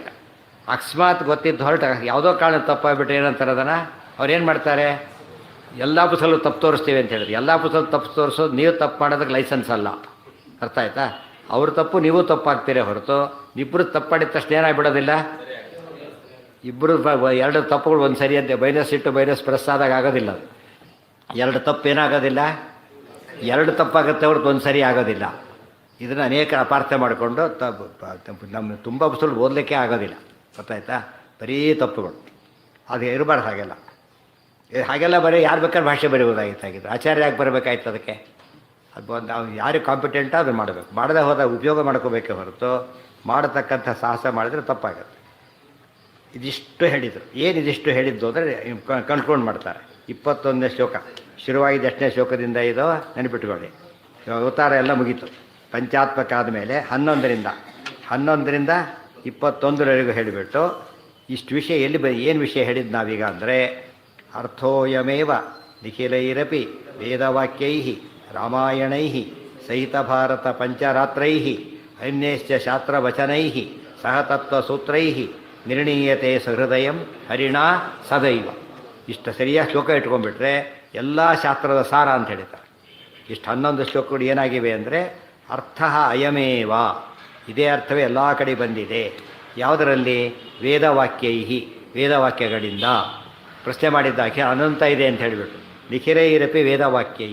ಅಕಸ್ಮಾತ್ ಗೊತ್ತಿದ್ದು ಹೊರಟ ಯಾವುದೋ ಕಾರಣ ತಪ್ಪಾಗ್ಬಿಟ್ರೆ ಏನಂತಾರೆ ಅದನ್ನು ಅವ್ರು ಏನು ಮಾಡ್ತಾರೆ, ಎಲ್ಲ ಪುಸ್ತಕಲ್ಲೂ ತಪ್ಪು ತೋರಿಸ್ತೀವಿ ಅಂತ ಹೇಳಿದ್ರು. ಎಲ್ಲ ಪುಸ್ತಕ ತಪ್ಪು ತೋರಿಸೋದು ನೀವು ತಪ್ಪು ಮಾಡೋದಕ್ಕೆ ಲೈಸೆನ್ಸ್ ಅಲ್ಲ. ಅರ್ಥ ಆಯ್ತಾ? ಅವ್ರ ತಪ್ಪು ನೀವು ತಪ್ಪಾಗ್ತೀರೇ ಹೊರತು ಇಬ್ಬರು ತಪ್ಪು ಮಾಡಿದ ತಕ್ಷಣ ಏನಾಗ್ಬಿಡೋದಿಲ್ಲ. ಇಬ್ಬರು ಎರಡು ತಪ್ಪುಗಳು ಒಂದು ಸರಿ ಅಂತೆ -++ ಆದಾಗ ಆಗೋದಿಲ್ಲ. ಎರಡು ತಪ್ಪು ಏನಾಗೋದಿಲ್ಲ, ಎರಡು ತಪ್ಪಾಗುತ್ತೆ ಹೊರತು ಒಂದು ಸರಿ ಆಗೋದಿಲ್ಲ. ಇದನ್ನು ಅನೇಕ ಅಪಾರ್ಥ ಮಾಡಿಕೊಂಡು ನಮ್ಮ ತುಂಬ ಪುಸ್ತಕ ಓದಲಿಕ್ಕೆ ಆಗೋದಿಲ್ಲ. ಗೊತ್ತಾಯ್ತಾ? ಬರೀ ತಪ್ಪುಗಳು ಅದು ಇರಬಾರ್ದು. ಹಾಗೆಲ್ಲ ಬರೀ ಯಾರು ಬೇಕಾದ್ರೆ ಭಾಷೆ ಬರೀಬೋದಾಗಿತ್ತಾಗಿದ್ದು. ಆಚಾರ್ಯ ಯಾಕೆ ಬರಬೇಕಾಯ್ತು ಅದಕ್ಕೆ? ಅದು ಒಂದು ಅವ್ನು ಯಾರಿಗೆ ಕಾಂಪಿಟೆಂಟೋ ಅದನ್ನು ಮಾಡಬೇಕು. ಮಾಡದೆ ಹೋದಾಗ ಉಪಯೋಗ ಮಾಡ್ಕೋಬೇಕೇ ಹೊರತು ಮಾಡತಕ್ಕಂಥ ಸಾಹಸ ಮಾಡಿದರೆ ತಪ್ಪಾಗುತ್ತೆ. ಇದಿಷ್ಟು ಹೇಳಿದರು. ಏನಿದಿಷ್ಟು ಹೇಳಿದ್ದು ಅಂದರೆ ಕನ್ಕ್ಲೂಡ್ ಮಾಡ್ತಾರೆ. 21ನೇ ಶ್ಲೋಕ ಶುರುವಾಗಿದ್ದು. 8ನೇ ಶ್ಲೋಕದಿಂದ ಇದು ನೆನಪಿಟ್ಕೊಳ್ಳಿ. ಅವತಾರ ಎಲ್ಲ ಮುಗೀತು. ಪಂಚಾತ್ಮಕ ಆದಮೇಲೆ 11ರಿಂದ 21ರವರೆಗೂ ಹೇಳಿಬಿಟ್ಟು ಇಷ್ಟು ವಿಷಯ ಎಲ್ಲಿ ಏನು ವಿಷಯ ಹೇಳಿದ್ದು ನಾವೀಗ ಅಂದರೆ, ಅರ್ಥೋಯಮೇವ ನಿಖಿಲೈರಪಿ ವೇದವಾಕ್ಯೈ ರಾಮಾಯಣೈ ಸಹಿತ ಭಾರತ ಪಂಚರಾತ್ರೈ ಅನ್ಯಶ್ಚ ಶಾಸ್ತ್ರವಚನೈ ಸಹ ತತ್ವಸೂತ್ರೈ ನಿರ್ಣೀಯತೆ ಸಹೃದಯಂ ಹರಿಣಾ ಸದೈವ. ಇಷ್ಟು ಸರಿಯಾಗಿ ಶ್ಲೋಕ ಇಟ್ಕೊಂಡ್ಬಿಟ್ರೆ ಎಲ್ಲ ಶಾಸ್ತ್ರದ ಸಾರ ಅಂತ ಹೇಳ್ತಾರೆ. ಇಷ್ಟು 11 ಶ್ಲೋಕಗಳು ಏನಾಗಿವೆ ಅಂದರೆ, ಅರ್ಥ ಅಯಮೇವ, ಇದೇ ಅರ್ಥವೇ ಎಲ್ಲ ಕಡೆ ಬಂದಿದೆ. ಯಾವುದರಲ್ಲಿ? ವೇದವಾಕ್ಯೈ, ವೇದವಾಕ್ಯಗಳಿಂದ. ಪ್ರಶ್ನೆ ಮಾಡಿದ್ದಾಕೆ ಅನಂತ ಇದೆ ಅಂತ ಹೇಳಿಬಿಟ್ಟು ನಿಖಿಲೈರಪಿ ವೇದವಾಕ್ಯೈ,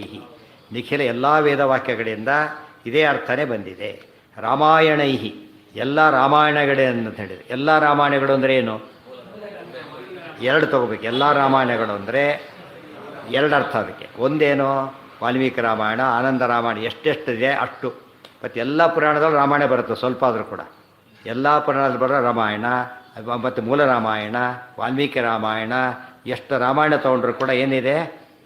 ನಿಖಿಲ ಎಲ್ಲ ವೇದವಾಕ್ಯಗಳಿಂದ ಇದೇ ಅರ್ಥನೇ ಬಂದಿದೆ. ರಾಮಾಯಣೈ, ಎಲ್ಲ ರಾಮಾಯಣಗಳೇ ಅಂತ ಹೇಳಿದೆ. ಎಲ್ಲ ರಾಮಾಯಣಗಳು ಅಂದರೆ ಏನು? ಎರಡು ತಗೋಬೇಕು. ಎಲ್ಲ ರಾಮಾಯಣಗಳು ಅಂದರೆ ಎರಡು ಅರ್ಥ ಅದಕ್ಕೆ. ಒಂದೇನು, ವಾಲ್ಮೀಕಿ ರಾಮಾಯಣ, ಆನಂದ ರಾಮಾಯಣ ಎಷ್ಟೆಷ್ಟಿದೆ ಅಷ್ಟು. ಮತ್ತು ಎಲ್ಲ ಪುರಾಣದಲ್ಲೂ ರಾಮಾಯಣ ಬರುತ್ತೆ, ಸ್ವಲ್ಪ ಆದರೂ ಕೂಡ. ಎಲ್ಲ ಪುರಾಣದಲ್ಲಿ ಬರೋ ರಾಮಾಯಣ ಮತ್ತು ಮೂಲ ರಾಮಾಯಣ, ವಾಲ್ಮೀಕಿ ರಾಮಾಯಣ, ಎಷ್ಟು ರಾಮಾಯಣ ತೊಗೊಂಡ್ರು ಕೂಡ ಏನಿದೆ,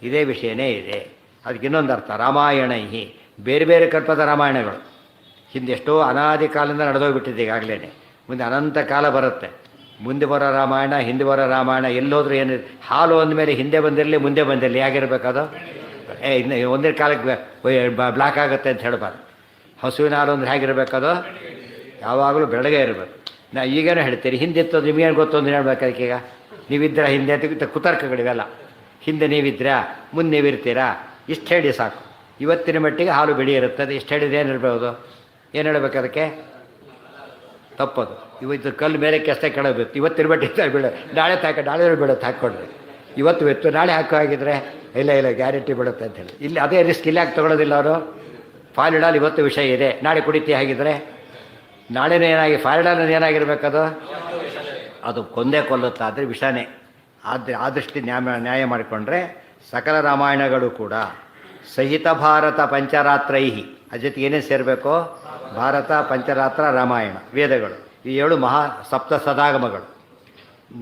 ಇದೇ ವಿಷಯನೇ ಇದೆ. ಅದಕ್ಕೆ ಇನ್ನೊಂದು ಅರ್ಥ ರಾಮಾಯಣೈ, ಬೇರೆ ಬೇರೆ ಕಲ್ಪದ ರಾಮಾಯಣಗಳು. ಹಿಂದೆ ಎಷ್ಟೋ ಅನಾದಿ ಕಾಲದಿಂದ ನಡೆದೋಗ್ಬಿಟ್ಟಿದೆ ಈಗಾಗಲೇ. ಮುಂದೆ ಅನಂತ ಕಾಲ ಬರುತ್ತೆ. ಮುಂದೆ ಬರೋ ರಾಮಾಯಣ, ಹಿಂದೆ ಬರೋ ರಾಮಾಯಣ, ಎಲ್ಲೋದ್ರೂ ಏನಿದೆ. ಹಾಲು ಅಂದಮೇಲೆ ಹಿಂದೆ ಬಂದಿರಲಿ ಮುಂದೆ ಬಂದಿರಲಿ, ಹೇಗಿರ್ಬೇಕದು? ಇನ್ನು ಒಂದೇ ಕಾಲಕ್ಕೆ ಬ್ಲಾಕ್ ಆಗುತ್ತೆ ಅಂತ ಹೇಳಬಾರ್ದು. ಹಸುವಿನ ಹಾಲು ಅಂದರೆ ಹೇಗಿರ್ಬೇಕದು? ಯಾವಾಗಲೂ ಬೆಳಗ್ಗೆ ಇರಬೇಕು. ನಾ ಈಗೇನೋ ಹೇಳ್ತೀರಿ ಹಿಂದಿತ್ತು, ನಿಮಗೇನು ಗೊತ್ತು ಅಂತ ಹೇಳ್ಬೇಕು. ಅದಕ್ಕೀಗ ನೀವಿದ್ದರೆ ಹಿಂದೆ ಅಂತ ಕುತರ್ಕಗಳಿವೆಲ್ಲ. ಹಿಂದೆ ನೀವಿದ್ರಾ, ಮುಂದೆ ನೀವಿರ್ತೀರಾ, ಇಷ್ಟು ಹೇಳಿ ಸಾಕು. ಇವತ್ತಿನ ಮಟ್ಟಿಗೆ ಹಾಲು ಬಿಡಿ ಇರುತ್ತದೆ. ಇಷ್ಟು ಹೇಳಿದ್ರೆ ಏನು ಹೇಳ್ಬೋದು? ಏನು ಹೇಳಬೇಕು ಅದಕ್ಕೆ? ತಪ್ಪದು. ಇವತ್ತು ಕಲ್ಲು ಮೇಲಕ್ಕೆ ಅಷ್ಟೇ ಕೆಳಬೇಕು. ಇವತ್ತಿನ ಮಟ್ಟಿಗೆ ಬೀಳ, ನಾಳೆ ನಾಳೆ ಬೀಳುತ್ತೆ ಹಾಕ್ಕೊಂಡ್ರೆ. ಇವತ್ತು ನಾಳೆ ಹಾಕೋ ಆಗಿದ್ರೆ ಇಲ್ಲ ಗ್ಯಾರಂಟಿ ಬಿಡುತ್ತೆ ಅಂತೇಳಿ. ಇಲ್ಲಿ ಅದೇ ರಿಸ್ಕ್ ಇಲ್ಲಿ ಯಾಕೆ ತೊಗೊಳ್ಳೋದಿಲ್ಲ ಅವರು? ಫಾಲಿಡಾಲ್ ಇವತ್ತು ವಿಷಯ ಇದೆ, ನಾಳೆ ಕುಡಿತಿ ಹಾಗಿದ್ರೆ ನಾಳೆನೂ ಫಾಲಿಡಾಲ್ ಏನಾಗಿರ್ಬೇಕದು? ಅದು ಕೊಂದೇ ಕೊಲ್ಲುತ್ತಾ ಆದರೆ ವಿಷನೇ. ಆ ದೃಷ್ಟಿ ನ್ಯಾಯ ಮಾಡಿಕೊಂಡ್ರೆ ಸಕಲ ರಾಮಾಯಣಗಳು ಕೂಡ ಸಹಿತ ಭಾರತ ಪಂಚರಾತ್ರೈಹಿ, ಅದ್ರ ಜೊತೆಗೆ ಏನೇ ಸೇರಬೇಕು? ಭಾರತ, ಪಂಚರಾತ್ರ, ರಾಮಾಯಣ, ವೇದಗಳು. ಈ 7 ಮಹಾ ಸಪ್ತ ಸದಾಗಮಗಳು.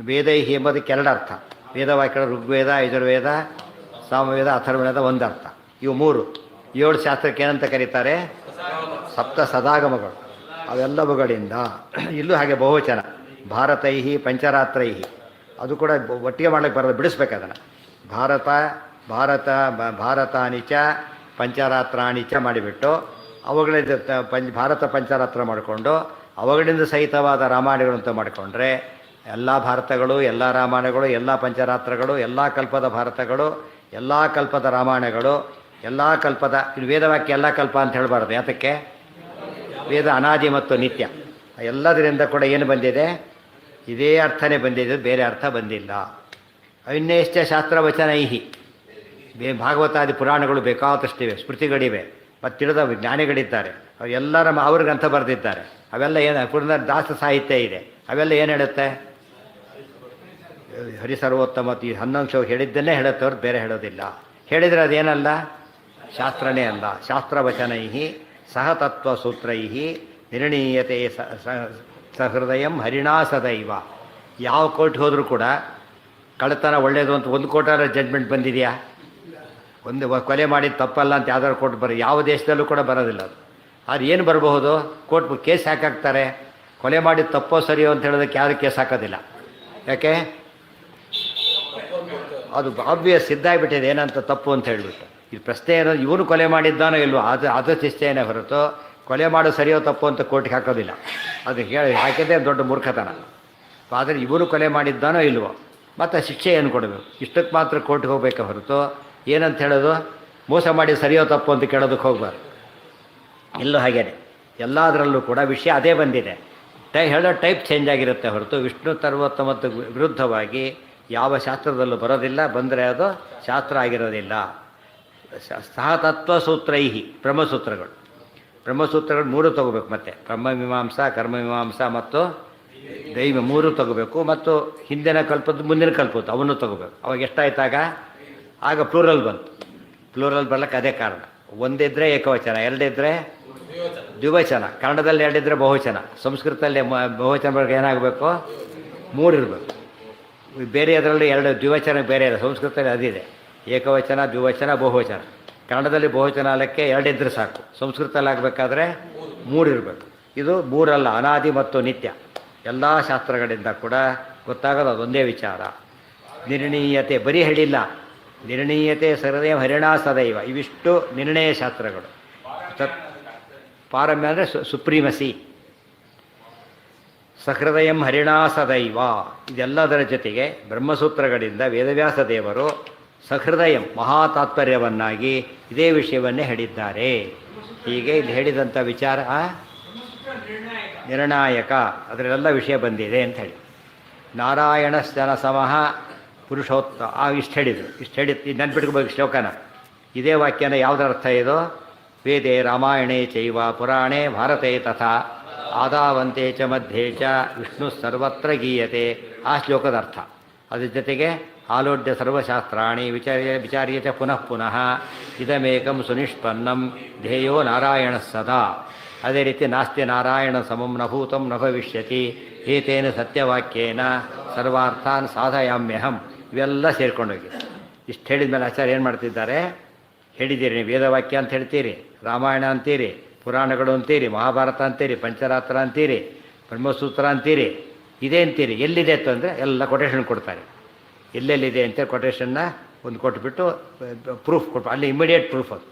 ವೇದೈಹಿ ಎಂಬುದಕ್ಕೆ 2 ಅರ್ಥ. ವೇದವಾಕ್ಯಗಳು ಋಗ್ವೇದ, ಯಜುರ್ವೇದ, ಸಾಮವೇದ, ಅಥರ್ವವೇದ ಒಂದರ್ಥ. ಇವು 3. 7 ಶಾಸ್ತ್ರಕ್ಕೆ ಏನಂತ ಕರೀತಾರೆ? ಸಪ್ತ ಸದಾಗಮಗಳು. ಅವೆಲ್ಲವುಗಳಿಂದ ಇಲ್ಲೂ ಹಾಗೆ ಬಹುವಚನ ಭಾರತೈಹಿ ಪಂಚರಾತ್ರೈಹಿ. ಅದು ಕೂಡ ಒಟ್ಟಿಗೆ ಮಾಡ್ಲಿಕ್ಕೆ ಬರೋದು, ಬಿಡಿಸ್ಬೇಕು ಅದನ್ನು. ಭಾರತಾನಿ ಚ ಪಂಚರಾತ್ರಾಣಿ ಚ ಮಾಡಿಬಿಟ್ಟು ಅವುಗಳಿಂದ ಭಾರತ ಪಂಚರಾತ್ರ ಮಾಡಿಕೊಂಡು ಅವುಗಳಿಂದ ಸಹಿತವಾದ ರಾಮಾಯಣಗಳು ಅಂತ ಮಾಡಿಕೊಂಡ್ರೆ ಎಲ್ಲ ಭಾರತಗಳು, ಎಲ್ಲ ರಾಮಾಯಣಗಳು, ಎಲ್ಲ ಪಂಚರಾತ್ರಗಳು, ಎಲ್ಲ ಕಲ್ಪದ ಭಾರತಗಳು, ಎಲ್ಲ ಕಲ್ಪದ ರಾಮಾಯಣಗಳು, ಎಲ್ಲ ಕಲ್ಪದ. ಇದು ವೇದವಾಕ್ಯ ಎಲ್ಲ ಕಲ್ಪ ಅಂತ ಹೇಳಬಾರ್ದು. ಯಾತಕ್ಕೆ? ವೇದ ಅನಾದಿ ಮತ್ತು ನಿತ್ಯ. ಎಲ್ಲದರಿಂದ ಕೂಡ ಏನು ಬಂದಿದೆ? ಇದೇ ಅರ್ಥನೇ ಬಂದಿದೆ, ಬೇರೆ ಅರ್ಥ ಬಂದಿಲ್ಲ. ಅನ್ಯಶ್ಚ ಶಾಸ್ತ್ರವಚನೈಹಿ. ಭಾಗವತಾದಿ ಪುರಾಣಗಳು ಬೇಕಾದಷ್ಟಿವೆ, ಸ್ಮೃತಿಗಳಿವೆ, ಮತ್ತು ತಿಳಿದ ಜ್ಞಾನಿಗಳಿದ್ದಾರೆ. ಅವೆಲ್ಲರ ಅವ್ರಿಗೆ ಅಂತ ಬರೆದಿದ್ದಾರೆ. ಅವೆಲ್ಲ ಏನು? ಪುರಂದರದಾಸ ಸಾಹಿತ್ಯ ಇದೆ. ಅವೆಲ್ಲ ಏನು ಹೇಳುತ್ತೆ? ಹರಿಸರ್ವೋತ್ತಮ ಈ 11 ಶ್ಲೋಕ ಹೇಳಿದ್ದನ್ನೇ ಹೇಳುತ್ತೆ, ಅವ್ರು ಬೇರೆ ಹೇಳೋದಿಲ್ಲ. ಹೇಳಿದರೆ ಅದೇನಲ್ಲ? ಶಾಸ್ತ್ರನೇ ಅಲ್ಲ. ಶಾಸ್ತ್ರವಚನೈಹಿ ಸಹತತ್ವ ಸೂತ್ರೈಹಿ ನಿರ್ಣೀಯತೆ ಸಹೃದಯಂ ಹರಿಣಾ ಸದೈವ. ಯಾವ ಕೋರ್ಟ್ಗೆ ಹೋದರೂ ಕೂಡ ಕಳ್ಳತನ ಒಳ್ಳೆಯದು ಅಂತ ಒಂದು ಕೋರ್ಟರ ಜಡ್ಜ್ಮೆಂಟ್ ಬಂದಿದೆಯಾ? ಒಂದು ಕೊಲೆ ಮಾಡಿದ ತಪ್ಪಲ್ಲ ಅಂತ ಯಾವ್ದಾದ್ರು ಕೋರ್ಟ್ ಯಾವ ದೇಶದಲ್ಲೂ ಕೂಡ ಬರೋದಿಲ್ಲ ಅದು. ಅದು ಏನು ಬರಬಹುದು? ಕೋರ್ಟ್ ಕೇಸ್ ಹಾಕಾಕ್ತಾರೆ. ಕೊಲೆ ಮಾಡಿದ ತಪ್ಪೋ ಸರಿಯೋ ಅಂತ ಹೇಳೋದಕ್ಕೆ ಯಾರು ಕೇಸ್ ಹಾಕೋದಿಲ್ಲ. ಯಾಕೆ? ಅದು ಆಬ್ವಿಯಸ್ ಸಿದ್ಧಾಗ್ಬಿಟ್ಟಿದೆ ಏನಂತ ತಪ್ಪು ಅಂತ ಹೇಳಿಬಿಟ್ಟು. ಇದು ಪ್ರಶ್ನೆ ಏನೋ ಇವನು ಕೊಲೆ ಮಾಡಿದ್ದಾನೋ ಇಲ್ವೋ ಅದು ಶಿಷ್ಟೇನೇ ಹೊರತು ಕೊಲೆ ಮಾಡೋ ಸರಿಯೋ ತಪ್ಪು ಅಂತ ಕೋರ್ಟ್ಗೆ ಹಾಕೋದಿಲ್ಲ. ಅದು ಹಾಕಿದ್ರೆ ದೊಡ್ಡ ಮೂರ್ಖತನ. ಆದರೆ ಇವನು ಕೊಲೆ ಮಾಡಿದ್ದಾನೋ ಇಲ್ವೋ, ಮತ್ತು ಶಿಕ್ಷೆ ಏನು ಕೊಡಬೇಕು, ಇಷ್ಟಕ್ಕೆ ಮಾತ್ರ ಕೋರ್ಟ್ಗೆ ಹೋಗ್ಬೇಕೆ ಹೊರತು ಏನಂತ ಹೇಳೋದು? ಮೋಸ ಮಾಡಿ ಸರಿಯೋ ತಪ್ಪು ಅಂತ ಕೇಳೋದಕ್ಕೆ ಹೋಗ್ಬಾರ್ದು. ಎಲ್ಲೂ ಹಾಗೇನೆ. ಎಲ್ಲದರಲ್ಲೂ ಕೂಡ ವಿಷಯ ಅದೇ ಬಂದಿದೆ. ಹೇಳೋ ಟೈಪ್ ಚೇಂಜ್ ಆಗಿರುತ್ತೆ ಹೊರತು ವಿಷ್ಣು ಸರ್ವೋತ್ತಮತ್ತು ವಿರುದ್ಧವಾಗಿ ಯಾವ ಶಾಸ್ತ್ರದಲ್ಲೂ ಬರೋದಿಲ್ಲ. ಬಂದರೆ ಅದು ಶಾಸ್ತ್ರ ಆಗಿರೋದಿಲ್ಲ. ಸಹತತ್ವ ಸೂತ್ರೈಹಿ ಬ್ರಹ್ಮಸೂತ್ರಗಳು. ಬ್ರಹ್ಮಸೂತ್ರಗಳು 3 ತಗೋಬೇಕು. ಮತ್ತು ಬ್ರಹ್ಮಮೀಮಾಂಸ, ಕರ್ಮಮೀಮಾಂಸ ಮತ್ತು ದೈವ 3 ತಗೋಬೇಕು. ಮತ್ತು ಹಿಂದಿನ ಕಲ್ಪದ್ದು ಮುಂದಿನ ಕಲ್ಪದ್ದು ಅವನ್ನು ತಗೋಬೇಕು. ಅವಾಗ ಎಷ್ಟಾಯ್ತಾಗ? ಆಗ ಪ್ಲೂರಲ್ ಬಂತು. ಪ್ಲೂರಲ್ ಬರ್ಲಿಕ್ಕೆ ಅದೇ ಕಾರಣ. ಒಂದಿದ್ರೆ ಏಕವಚನ, 2 ಇದ್ದರೆ ದ್ವಿವಚನ. ಕನ್ನಡದಲ್ಲಿ 2 ಇದ್ದರೆ ಬಹುವಚನ. ಸಂಸ್ಕೃತದಲ್ಲಿ ಬಹುವಚನ ಬಗ್ಗೆ ಏನಾಗಬೇಕು? 3 ಇರಬೇಕು. ಬೇರೆ ಅದರಲ್ಲಿ 2 ದ್ವಿವಚನ ಬೇರೆ ಇದೆ. ಸಂಸ್ಕೃತದಲ್ಲಿ ಅದಿದೆ, ಏಕವಚನ, ದ್ವಿವಚನ, ಬಹುವಚನ. ಕನ್ನಡದಲ್ಲಿ ಬಹುವಚನ ಅಲ್ಲಕ್ಕೆ 2 ಇದ್ದರೆ ಸಾಕು. ಸಂಸ್ಕೃತದಲ್ಲಿ ಆಗಬೇಕಾದ್ರೆ 3 ಇರಬೇಕು. ಇದು 3 ಅಲ್ಲ, ಅನಾದಿ ಮತ್ತು ನಿತ್ಯ. ಎಲ್ಲ ಶಾಸ್ತ್ರಗಳಿಂದ ಕೂಡ ಗೊತ್ತಾಗೋದು ಅದೊಂದೇ ವಿಚಾರ. ನಿರ್ಣೀಯತೆ ಬರೀ ಹೇಳಿಲ್ಲ. ನಿರ್ಣೀಯತೆ ಸಹೃದಯ ಹರಿಣಾ ಸದೈವ. ಇವಿಷ್ಟು ನಿರ್ಣಯ ಶಾಸ್ತ್ರಗಳು. ಪಾರಮ್ಯ ಅಂದರೆ ಸುಪ್ರೀಮಸಿ. ಸಹೃದಯಂ ಹರಿಣಾ ಸದೈವ. ಇದೆಲ್ಲದರ ಜೊತೆಗೆ ಬ್ರಹ್ಮಸೂತ್ರಗಳಿಂದ ವೇದವ್ಯಾಸ ದೇವರು ಸಹೃದಯಂ ಮಹಾತಾತ್ಪರ್ಯವನ್ನಾಗಿ ಇದೇ ವಿಷಯವನ್ನೇ ಹೇಳಿದ್ದಾರೆ. ಹೀಗೆ ಇಲ್ಲಿ ಹೇಳಿದಂಥ ವಿಚಾರ ನಿರ್ಣಾಯಕ, ಅದರಲ್ಲೆಲ್ಲ ವಿಷಯ ಬಂದಿದೆ ಅಂತ ಹೇಳಿ. ನಾರಾಯಣಶ್ಚನ ಸಮಃ ಇಷ್ಟು ಹೇಳಿದರು. ಇಷ್ಟು ನೆನ್ಪಿಟ್ಕೋಬೇಕು ಶ್ಲೋಕನ. ಇದೇ ವಾಕ್ಯನ ಯಾವುದರ ಅರ್ಥ ಇದು? ವೇದೆ ರಾಮಾಯಣೇ ಚೈವ ಪುರಾಣೇ ಭಾರತೆ ತಥಾ ಆದಾವಂತೆ ಚ ಮಧ್ಯೆ ಚ ವಿಷ್ಣು ಸರ್ವತ್ರ ಗೀಯತೆ. ಆ ಶ್ಲೋಕದ ಅರ್ಥ. ಅದ್ರ ಜೊತೆಗೆ ಆಲೋಡ್ಯ ಸರ್ವಶಾಸ್ತ್ರಾಣಿ ವಿಚಾರ್ಯ ಚ ಪುನಃ ಪುನಃ ಇದಮೇಕಂ ಸುನಿಷ್ಪನ್ನಂ ಧ್ಯೇಯೋ ನಾರಾಯಣ ಸದಾ. ಅದೇ ರೀತಿ ನಾಸ್ತಿ ನಾರಾಯಣ ಸಮಂ ನ ಭೂತಂ ನ ಭವಿಷ್ಯತಿ ಏತೇನ ಸತ್ಯವಾಕ್ಯೇನ ಸರ್ವಾರ್ಥಾನ್ ಸಾಧಯಾಮ್ಯಹಂ. ಇವೆಲ್ಲ ಸೇರ್ಕೊಂಡೋಗಿ ಇಷ್ಟು ಹೇಳಿದ ಮೇಲೆ ಆಚಾರ್ಯ ಏನು ಮಾಡ್ತಿದ್ದಾರೆ? ಹೇಳಿದ್ದೀರಿ, ನೀವು ವೇದವಾಕ್ಯ ಅಂತ ಹೇಳ್ತೀರಿ, ರಾಮಾಯಣ ಅಂತೀರಿ, ಪುರಾಣಗಳು ಅಂತೀರಿ, ಮಹಾಭಾರತ ಅಂತೀರಿ, ಪಂಚರಾತ್ರ ಅಂತೀರಿ, ಬ್ರಹ್ಮಸೂತ್ರ ಅಂತೀರಿ, ಇದೇ ಅಂತೀರಿ. ಎಲ್ಲಿದೆ ಅಂತಂದರೆ ಎಲ್ಲ ಕೊಟೇಶನ್ ಕೊಡ್ತಾರೆ. ಎಲ್ಲೆಲ್ಲಿದೆ ಅಂತೇಳಿ ಕೊಟೇಶನ್ನ ಒಂದು ಕೊಟ್ಬಿಟ್ಟು ಪ್ರೂಫ್ ಕೊಟ್ಟು ಅಲ್ಲಿ ಇಮಿಡಿಯೇಟ್ ಪ್ರೂಫ್ ಅದು.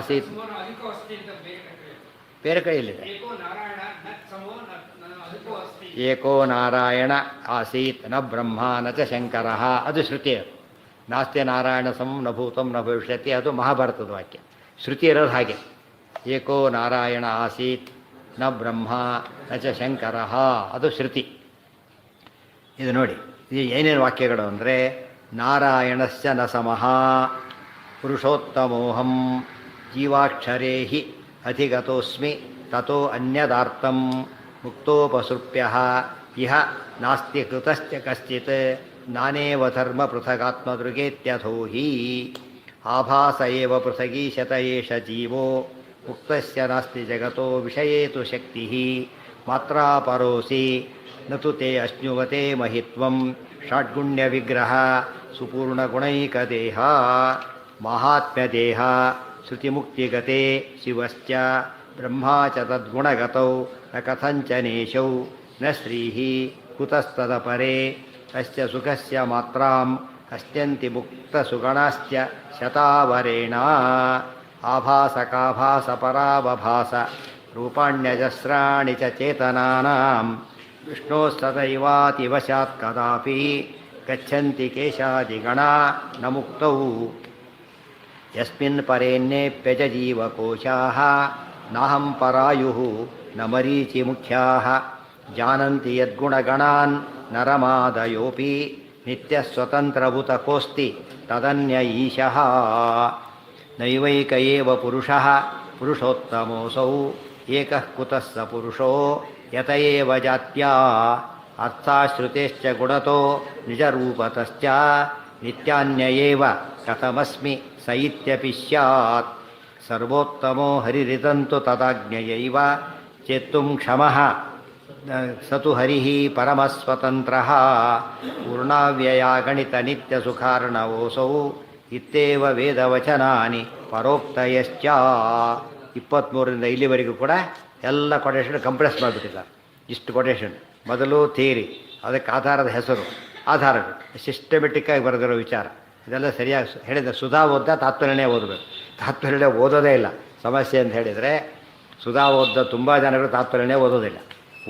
ಸರಿ, ಬೇರೆ ಕಡೆಯಲ್ಲಿದೆ. ಏಕೋ ನಾರಾಯಣ ಆಸೀತ್ ನ ಬ್ರಹ್ಮ ನ ಚ ಶಂಕರ, ಅದು ಶ್ರುತಿ. ನಾಸ್ತಿ ನಾರಾಯಣ ಸಮಂ ನ ಭೂತಂ ನ ಭವಿಷ್ಯತಿ, ಅದು ಮಹಾಭಾರತದ ವಾಕ್ಯ. ಶ್ರುತಿ ಇರೋದು ಹಾಗೆ, ಏಕೋ ನಾರಾಯಣ ಆಸೀತ್ ನ ಬ್ರಹ್ಮ ನ ಚ ಶಂಕರ, ಅದು ಶ್ರುತಿ. ಇದು ನೋಡಿ, ಇದು ಏನೇನು ವಾಕ್ಯಗಳು ಅಂದರೆ, ನಾರಾಯಣಸ್ಯ ನ ಸಮಃ ಪುರುಷೋತ್ತಮೋಹಂ ಜೀವಾಕ್ಷರೇ ಹಿ ಅಧಿಗತೋಸ್ಮಿ ತಥೋ ಅನ್ಯದಾರ್ಥಂ ಮುಕ್ತೋಪಸೃಪ್ಯ ಇಹ ನಾಸ್ತಿ ಕೃತಶ್ಚ ಕಶ್ಚಿತ್ ನಾನೇವ ಧರ್ಮ ಪೃಥಗಾತ್ಮದೃಗೇತ್ಯಥೋ ಹಿ ಆಭಾಸ ಏವ ಪೃಥಗೀಶತ ಏಷ ಜೀವೋ ಮುಕ್ತಸ್ಯ ನಾಸ್ತಿ ಜಗತೋ ವಿಷಯೇತು ಶಕ್ತಿ ಮಾತ್ರಾ ಪರೋಸಿ ನತು ತೇ ಅಶ್ನುವತೆ ಮಹಿತ್ವಂ ಷಡ್ಗುಣ್ಯ ವಿಗ್ರಹ ಸುಪೂರ್ಣಗುಣೈಕದೇಹ ಮಾಹಾತ್ಮ್ಯದೇಹ ಶ್ರುತಿಮುಕ್ತಿಗತೆ ಶಿವಶ್ಚ ಬ್ರಹ್ಮ ಚ ತದ್ಗುಣಗತೌ ನ ಕಥಂಚನೇಶೌ ನ ಶ್ರೀಃ ಕುತಸ್ತದಪರೆ ಅಸ್ಯ ಸುಖಸ್ಯ ಮಾತ್ರಾಂ ಹಸ್ತ್ಯಂತಿ ಮುಕ್ತಸುಗಣಾಶ್ಚ ಶತಾವರೇಣ ಆಭಾಸಕಾಭಾಸ ಪರಾವಭಾಸ ರೂಪಾಣ್ಯಜಸ್ರಾಣಿ ಚ ಚೇತನಾನಾಂ ವಿಷ್ಣೋಸ್ತದೈವಾತಿವಶಾತ್ ಕದಾಪಿ ಗಚ್ಚಂತಿ ಕೇಶಾದಿಗಣಾ ನ ಮುಕ್ತೌ ಯಸ್ಮಿನ್ ಪರೇಣ್ಯೇಪ್ಯಜ ಜೀವಕೋಶಾಃ ನಾಹಂ ಪರಾಯುಃ ನ ಮರೀಚಿ ಮುಖ್ಯಾಃ ಜಾನಂತಿ ಯದ್ಗುಣಗಣಾನ್ ನರಮಾದಯೋಪಿ ನಿತ್ಯಸ್ವತಂತ್ರಭೂತಕೋಸ್ತಿ ತದನ್ಯ ಈಶಃ ನೈವೈಕ ಏವ ಪುರುಷಃ ಪುರುಷೋತ್ತಮೋऽಸೌ ಏಕಃ ಕುತಃ ಸ ಪುರುಷೋ ಯತ ಏವ ಜಾತ್ಯಾ ಅರ್ಥಾಶ್ರುತೇಶ್ಚ ಗುಣತೋ ನಿಜರೂಪತಶ್ಚ ನಿತ್ಯಾನ್ಯ ಏವ ಕಥಮಸ್ಮಿ ಸ ಇತ್ಯಪಿ ಸ್ಯಾತ್ ಸರ್ವೋತ್ತಮೋ ಹರಿರಿದಂತು ತದಾಜ್ಞಯೈವ ಚೇತ್ತುಂ ಕ್ಷಮಃ ಸತು ಹರಿಃ ಪರಮಸ್ವತಂತ್ರಃ ಪೂರ್ಣಾವ್ಯಯ ಗಣಿತ ನಿತ್ಯ ಸುಖಾರ್ಣವೋಸೌ ಇತ್ತೇವ ವೇದವಚನಾನಿ ಪರೋಕ್ತಯಶ್ಚ. 23ರಿಂದ ಇಲ್ಲಿವರೆಗೂ ಕೂಡ ಎಲ್ಲ ಕೊಟೇಶನ್ ಕಂಪ್ರೆಸ್ ಮಾಡಿಬಿಟ್ಟಿದ್ದಾರೆ. ಇಷ್ಟು ಕೊಟೇಶನ್, ಮೊದಲು ಥಿಯರಿ, ಅದಕ್ಕೆ ಆಧಾರದ ಹೆಸರು, ಆಧಾರಗಳು, ಸಿಸ್ಟಮೆಟಿಕ್ಕಾಗಿ ಬರೆದಿರೋ ವಿಚಾರ, ಇದೆಲ್ಲ ಸರಿಯಾಗಿ ಹೇಳಿದ. ಸುಧಾ ಓದ್ದ ತಾತ್ಪರ್ಯನೇ ಓದಬೇಕು. ತಾತ್ಪರ್ಯನೇ ಓದೋದೇ ಇಲ್ಲ ಸಮಸ್ಯೆ ಅಂತ ಹೇಳಿದರೆ, ಸುಧಾ ಓದ್ದ ತುಂಬ ಜನಗಳು ತಾತ್ಪರ್ಯನೇ ಓದೋದಿಲ್ಲ.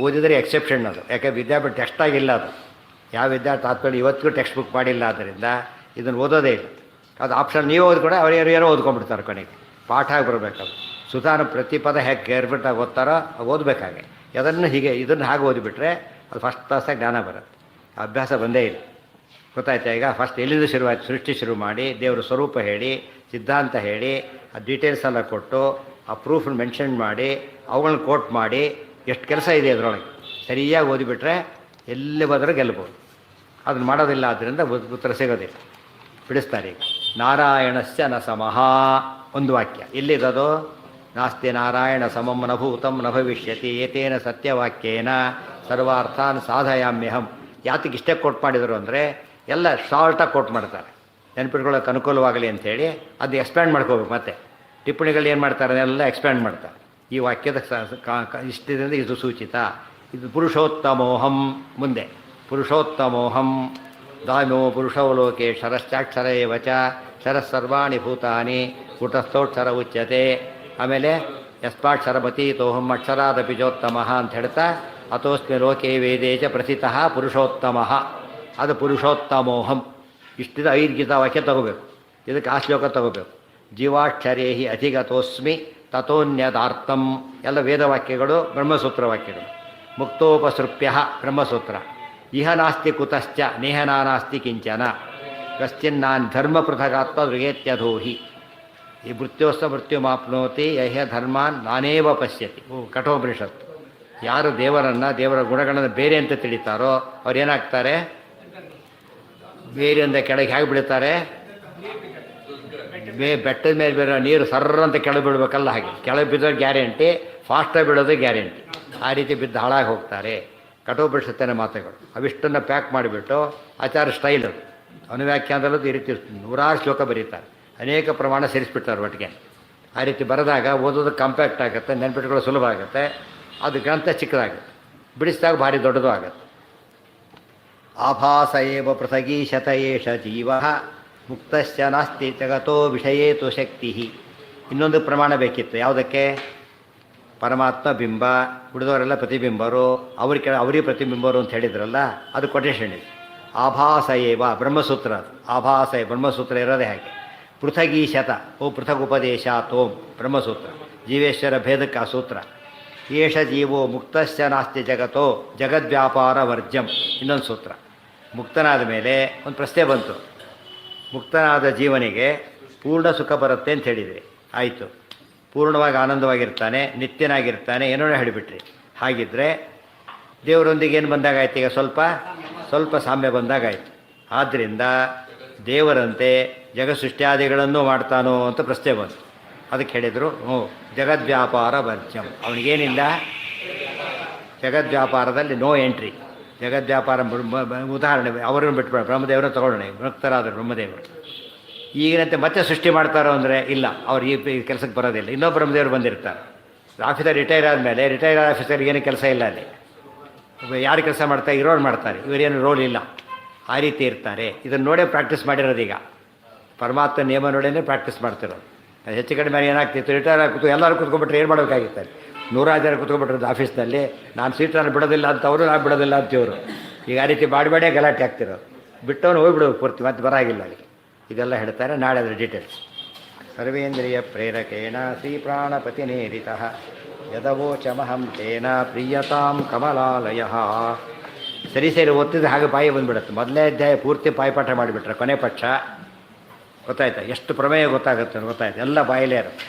ಓದಿದರೆ ಎಕ್ಸೆಪ್ಷನ್ ಅದು, ಯಾಕೆ ವಿದ್ಯಾಪೀಠ ಟೆಕ್ಸ್ಟ್ ಆಗಿಲ್ಲ ಅದು. ಯಾವ ವಿದ್ಯಾರ್ಥಿ ತಾತ್ಪರ್ಯ ಇವತ್ತಿಗೂ ಟೆಕ್ಸ್ಟ್ ಬುಕ್ ಮಾಡಿಲ್ಲ, ಆದ್ದರಿಂದ ಇದನ್ನು ಓದೋದೇ ಇಲ್ಲ. ಅದು ಆಪ್ಷನ್ ನೀವು ಓದ್ಕೊಂಡೆ ಅವ್ರು ಏನೋ ಓದ್ಕೊಂಡ್ಬಿಡ್ತಾರೆ. ಕೊನೆಗೆ ಪಾಠ ಆಗಿ ಬರಬೇಕದು. ಸುಧಾನ ಪ್ರತಿ ಪದ ಹೇಗೆ ಕೇರ್ಬಿಟ್ಟಾಗಿ ಓದ್ತಾರೋ ಓದಬೇಕಾಗೆ, ಅದನ್ನು ಹೀಗೆ ಇದನ್ನು ಹಾಗೆ ಓದಿಬಿಟ್ರೆ ಅದು ಫಸ್ಟ್ ಕ್ಲಾಸಾಗಿ ಜ್ಞಾನ ಬರುತ್ತೆ. ಅಭ್ಯಾಸ ಬಂದೇ ಇಲ್ಲ. ಗೊತ್ತಾಯ್ತಾ? ಈಗ ಫಸ್ಟ್ ಎಲ್ಲಿಂದ ಶುರುವಾಯಿತು? ಸೃಷ್ಟಿ ಶುರು ಮಾಡಿ ದೇವರ ಸ್ವರೂಪ ಹೇಳಿ, ಸಿದ್ಧಾಂತ ಹೇಳಿ, ಆ ಡೀಟೇಲ್ಸ್ ಎಲ್ಲ ಕೊಟ್ಟು, ಆ ಪ್ರೂಫ್ ಮೆನ್ಷನ್ ಮಾಡಿ, ಅವುಗಳನ್ನ ಕೋಟ್ ಮಾಡಿ, ಎಷ್ಟು ಕೆಲಸ ಇದೆ ಅದರೊಳಗೆ. ಸರಿಯಾಗಿ ಓದಿಬಿಟ್ರೆ ಎಲ್ಲಿ ಬಂದರೂ ಗೆಲ್ಬೋದು. ಅದನ್ನು ಮಾಡೋದಿಲ್ಲ, ಆದ್ದರಿಂದ ಉತ್ತರ ಸಿಗೋದಿಲ್ಲ, ಬಿಡಿಸ್ತಾರೆ. ಈಗ ನಾರಾಯಣಸ್ಯ ನ ಸಮಃ ಒಂದು ವಾಕ್ಯ ಎಲ್ಲಿರೋದು? ನಾಸ್ತಿ ನಾರಾಯಣ ಸಮಂ ನ ಭೂತಂ ನ ಭವಿಷ್ಯತಿ ಏತೇನ ಸತ್ಯವಾಕ್ಯೇನ ಸರ್ವಾರ್ಥಾನ್ ಸಾಧಯಾಮ್ಯಹಂ. ಯಾತಕ್ಕೆ ಇಷ್ಟೇ ಕೋಟ್ ಮಾಡಿದರು ಅಂದರೆ, ಎಲ್ಲ ಶಾರ್ಟಾಗಿ ಕೋಟ್ ಮಾಡ್ತಾರೆ, ನೆನಪಿಟ್ಕೊಳ್ಳೋಕೆ ಅನುಕೂಲವಾಗಲಿ ಅಂಥೇಳಿ. ಅದು ಎಕ್ಸ್ಪ್ಯಾಂಡ್ ಮಾಡ್ಕೋಬೇಕು. ಮತ್ತೆ ಟಿಪ್ಪಣಿಗಳು ಏನು ಮಾಡ್ತಾರೆ, ಎಲ್ಲ ಎಕ್ಸ್ಪ್ಯಾಂಡ್ ಮಾಡ್ತಾರೆ. ಈ ವಾಕ್ಯದ ಇಷ್ಟದಿಂದ ಇದು ಸೂಚಿತ, ಇದು ಪುರುಷೋತ್ತಮೋಹಂ. ಮುಂದೆ ಪುರುಷೋತ್ತಮೋಹಂ ದಾಮೋ ಪುರುಷೋ ಲೋಕೆ ಶರಶ್ಚಾಕ್ಷರ ಏವ ಚ ಶರಃ ಸರ್ವಾಣಿ ಭೂತಾನಿ ಕೂಟಸ್ಥೋಕ್ಷರ ಉಚ್ಯತೆ. ಆಮೇಲೆ ಯಸ್ಮಾಕ್ಷರಮತೀತೋಹಂ ಅಕ್ಷರಾದಪಿ ಚೋತ್ತಮಃ ಅಂತ ಹೇಳ್ತಾ, ಅಥೋಸ್ಮಿ ಲೋಕೆ ವೇದೇ ಚ ಪ್ರಸಿತಃ ಪುರುಷೋತ್ತಮಃ, ಅದು ಪುರುಷೋತ್ತಮೋಹಂ. ಇಷ್ಟಿದ 5 ಗೀತಾ ವಾಕ್ಯ ತಗೋಬೇಕು. ಇದಕ್ಕೆ ಆ ಶ್ಲೋಕ ತಗೋಬೇಕು. ಜೀವಾಕ್ಷರೇ ಹಿ ಅಧಿಗತೋಸ್ಮಿ ತಥೋನ್ಯದಾರ್ಥಂ, ಎಲ್ಲ ವೇದವಾಕ್ಯಗಳು, ಬ್ರಹ್ಮಸೂತ್ರ ವಾಕ್ಯಗಳು. ಮುಕ್ತೋಪಸೃಪ್ಯ ಬ್ರಹ್ಮಸೂತ್ರ. ಇಹ ನಾಸ್ತಿ ಕುತಶ್ಚ ನೇಹನಾ ನಾಸ್ತಿ ಕಿಂಚನ ಕಶ್ಚಿನ್ನಾನ್ ಧರ್ಮ ಪೃಥಗಾತ್ಮ ದೃಗೇತ್ಯಧೋಹಿ. ಈ ಮೃತ್ಯೋಸ್ತ ಮೃತ್ಯುಮಾಪ್ನೋತಿ ಯಹ್ಯ ಧರ್ಮಾನ್ ನಾನೇವ ಪಶ್ಯತಿ. ಕಠೋಪನಿಷತ್ತು. ಯಾರು ದೇವರನ್ನು, ದೇವರ ಗುಣಗಳನ್ನು ಬೇರೆ ಅಂತ ತಿಳಿತಾರೋ ಅವ್ರು ಏನಾಗ್ತಾರೆ? ಬೇರೆಯಿಂದ ಕೆಳಗೆ ಹೇಗೆ ಬಿಡ್ತಾರೆ? ಬೆಟ್ಟದ ಮೇಲೆ ಬೇರೆ ನೀರು ಸರ್ರಂತ ಕೆಳಗೆ ಬಿಡಬೇಕಲ್ಲ, ಹಾಗೆ ಕೆಳಗೆ ಬಿದ್ದೋದು ಗ್ಯಾರಂಟಿ, ಫಾಸ್ಟಾಗಿ ಬಿಡೋದು ಗ್ಯಾರಂಟಿ. ಆ ರೀತಿ ಬಿದ್ದು ಹಾಳಾಗಿ ಹೋಗ್ತಾರೆ. ಕಠೋಪನಿಷತ್ತಿನ ಮಾತುಗಳು. ಅವಿಷ್ಟನ್ನು ಪ್ಯಾಕ್ ಮಾಡಿಬಿಟ್ಟು ಆಚಾರ್ಯ ಸ್ಟೈಲ್ ಅದು. ಅನುವ್ಯಾಖ್ಯಾನದಲ್ಲೂ ಈ ರೀತಿ 100 ಶ್ಲೋಕ ಬರೀತಾರೆ. ಅನೇಕ ಪ್ರಮಾಣ ಸೇರಿಸ್ಬಿಡ್ತಾರೆ ಒಟ್ಟಿಗೆ. ಆ ರೀತಿ ಬರೆದಾಗ ಓದೋದಕ್ಕೆ ಕಾಂಪ್ಯಾಕ್ಟ್ ಆಗುತ್ತೆ, ನೆನ್ಪಿಟ್ಕೊಳ್ಳೋ ಸುಲಭ ಆಗುತ್ತೆ. ಅದು ಗ್ರಂಥ ಚಿಕ್ಕದಾಗುತ್ತೆ, ಬಿಡಿಸಿದಾಗ ಭಾರಿ ದೊಡ್ಡದು ಆಗುತ್ತೆ. ಆಭಾಸ ಏವ ಪೃಥಗೀಶತ ಏಷ ಜೀವ ಮುಕ್ತಶ್ಚ ನಾಸ್ತಿ ಜಗತೋ ವಿಷಯೇತು ಶಕ್ತಿ. ಇನ್ನೊಂದು ಪ್ರಮಾಣ ಬೇಕಿತ್ತು. ಯಾವುದಕ್ಕೆ? ಪರಮಾತ್ಮ ಬಿಂಬ, ಉಳಿದವರೆಲ್ಲ ಪ್ರತಿಬಿಂಬರು, ಅವರಿಗೆ ಪ್ರತಿಬಿಂಬರು ಅಂತ ಹೇಳಿದ್ರಲ್ಲ, ಅದು ಕೊಟೇಶನ್ ಇದೆ. ಆಭಾಸ ಏವ ಬ್ರಹ್ಮಸೂತ್ರ, ಅದು ಆಭಾಸ ಬ್ರಹ್ಮಸೂತ್ರ ಇರೋದೇ ಹಾಗೆ. ಪೃಥಗೀಶತ ಓ ಪೃಥಗುಪದೇಶ ತೋಂ ಬ್ರಹ್ಮಸೂತ್ರ, ಜೀವೇಶ್ವರ ಭೇದಕ್ಕೆ ಆ ಸೂತ್ರ. ಏಷ ಜೀವೋ ಮುಕ್ತಶ್ಚ ನಾಸ್ತಿ ಜಗತ್ತೋ ಜಗದ್ವ್ಯಾಪಾರ ವರ್ಜ್ಯಂ ಇನ್ನೊಂದು ಸೂತ್ರ. ಮುಕ್ತನಾದ ಮೇಲೆ ಒಂದು ಪ್ರಶ್ನೆ ಬಂತು, ಮುಕ್ತನಾದ ಜೀವನಿಗೆ ಪೂರ್ಣ ಸುಖ ಬರುತ್ತೆ ಅಂತ ಹೇಳಿದ್ರಿ, ಆಯಿತು, ಪೂರ್ಣವಾಗಿ ಆನಂದವಾಗಿರ್ತಾನೆ, ನಿತ್ಯನಾಗಿರ್ತಾನೆ, ಏನೋ ಹೇಳಿಬಿಟ್ರಿ. ಹಾಗಿದ್ದರೆ ದೇವರೊಂದಿಗೆ ಏನು ಬಂದಾಗಾಯ್ತು, ಈಗ ಸ್ವಲ್ಪ ಸಾಮ್ಯ ಬಂದಾಗಾಯ್ತು. ಆದ್ದರಿಂದ ದೇವರಂತೆ ಜಗಸೃಷ್ಟ್ಯಾದಿಗಳನ್ನು ಮಾಡ್ತಾನೋ ಅಂತ ಪ್ರಶ್ನೆ ಬಂತು. ಅದಕ್ಕೆ ಹೇಳಿದರು ಜಗದ್ವ್ಯಾಪಾರ ವರ್ಜ್ಯಂ, ಅವನಿಗೇನಿಲ್ಲ, ಜಗದ್ವ್ಯಾಪಾರದಲ್ಲಿ ನೋ ಎಂಟ್ರಿ. ಜಗದ್ವ್ಯಾಪಾರ ಉದಾಹರಣೆ ಅವರನ್ನು ಬಿಟ್ಬಿಡ, ಬ್ರಹ್ಮದೇವರನ್ನು ತಗೊಳ್ಳೋಣ, ಮುಕ್ತರಾದರು ಬ್ರಹ್ಮದೇವರು. ಈಗಿನಂತೆ ಮತ್ತೆ ಸೃಷ್ಟಿ ಮಾಡ್ತಾರೋ ಅಂದರೆ ಇಲ್ಲ, ಅವ್ರು ಈ ಕೆಲಸಕ್ಕೆ ಬರೋದಿಲ್ಲ. ಇನ್ನೊಬ್ಬ ಬ್ರಹ್ಮದೇವರು ಬಂದಿರ್ತಾರೆ. ಆಫೀಸರ್ ರಿಟೈರ್ ಆದಮೇಲೆ ರಿಟೈರ್ ಆಫೀಸರ್ಗೆ ಏನು ಕೆಲಸ ಇಲ್ಲ, ಅಲ್ಲಿ ಯಾರು ಕೆಲಸ ಮಾಡ್ತಾರೆ, ಇರೋರು ಮಾಡ್ತಾರೆ, ಇವರೇನು ರೋಲ್ ಇಲ್ಲ, ಆ ರೀತಿ ಇರ್ತಾರೆ. ಇದನ್ನು ನೋಡೇ ಪ್ರಾಕ್ಟೀಸ್ ಮಾಡಿರೋದೀಗ, ಪರಮಾತ್ಮ ನಿಯಮ ನೋಡೇ ಪ್ರಾಕ್ಟೀಸ್ ಮಾಡ್ತಿರೋದು. ಹೆಚ್ಚು ಕಡಿಮೆ ಏನಾಗ್ತಿತ್ತು, ರಿಟೈರ್ ಆಗಿ ಎಲ್ಲರೂ ಕೂತ್ಕೊಂಡ್ಬಿಟ್ರೆ ಏನು ಮಾಡಬೇಕಾಗಿತ್ತು, 100 ಜನ ಕೂತ್ಕೊಂಡ್ಬಿಟ್ರದ್ದು ಆಫೀಸ್ನಲ್ಲಿ, ನಾನು ಸೀಟನ್ನು ಬಿಡೋದಿಲ್ಲ ಅಂತ ಅವರು, ನಾನು ಬಿಡೋದಿಲ್ಲ ಅಂತಿವರು. ಈಗ ಆ ರೀತಿ ಮಾಡಬೇಡೇ ಗಲಾಟೆ ಆಗ್ತಿರೋದು. ಬಿಟ್ಟವನು ಹೋಗ್ಬಿಡೋದು ಪೂರ್ತಿ, ಮತ್ತೆ ಬರಾಗಿಲ್ಲ ಅಲ್ಲಿ. ಇದೆಲ್ಲ ಹೇಳ್ತಾರೆ, ನಾಳೆ ಅದರ ಡೀಟೇಲ್ಸ್. ಸರ್ವೇಂದ್ರಿಯ ಪ್ರೇರಕೇಣ ಶ್ರೀ ಪ್ರಾಣಪತಿನೇರಿತ ಯದವೋಚಮಹಂ ತೇನ ಪ್ರಿಯತಾಂ ಕಮಲಾಲಯ. ಸರಿ ಓದ್ತಿದ್ರೆ ಹಾಗೆ ಬಾಯಿ ಬಂದುಬಿಡುತ್ತೆ. ಮೊದಲನೇ ಅಧ್ಯಾಯ ಪೂರ್ತಿ ಬಾಯಿಪಾಠ ಮಾಡಿಬಿಟ್ರೆ ಕೊನೆ ಪಕ್ಷ ಗೊತ್ತಾಯ್ತಾ, ಎಷ್ಟು ಪ್ರಮೇಯ ಗೊತ್ತಾಗುತ್ತೆ ಗೊತ್ತಾಯ್ತು, ಎಲ್ಲ ಬಾಯಲ್ಲೇ ಇರುತ್ತೆ.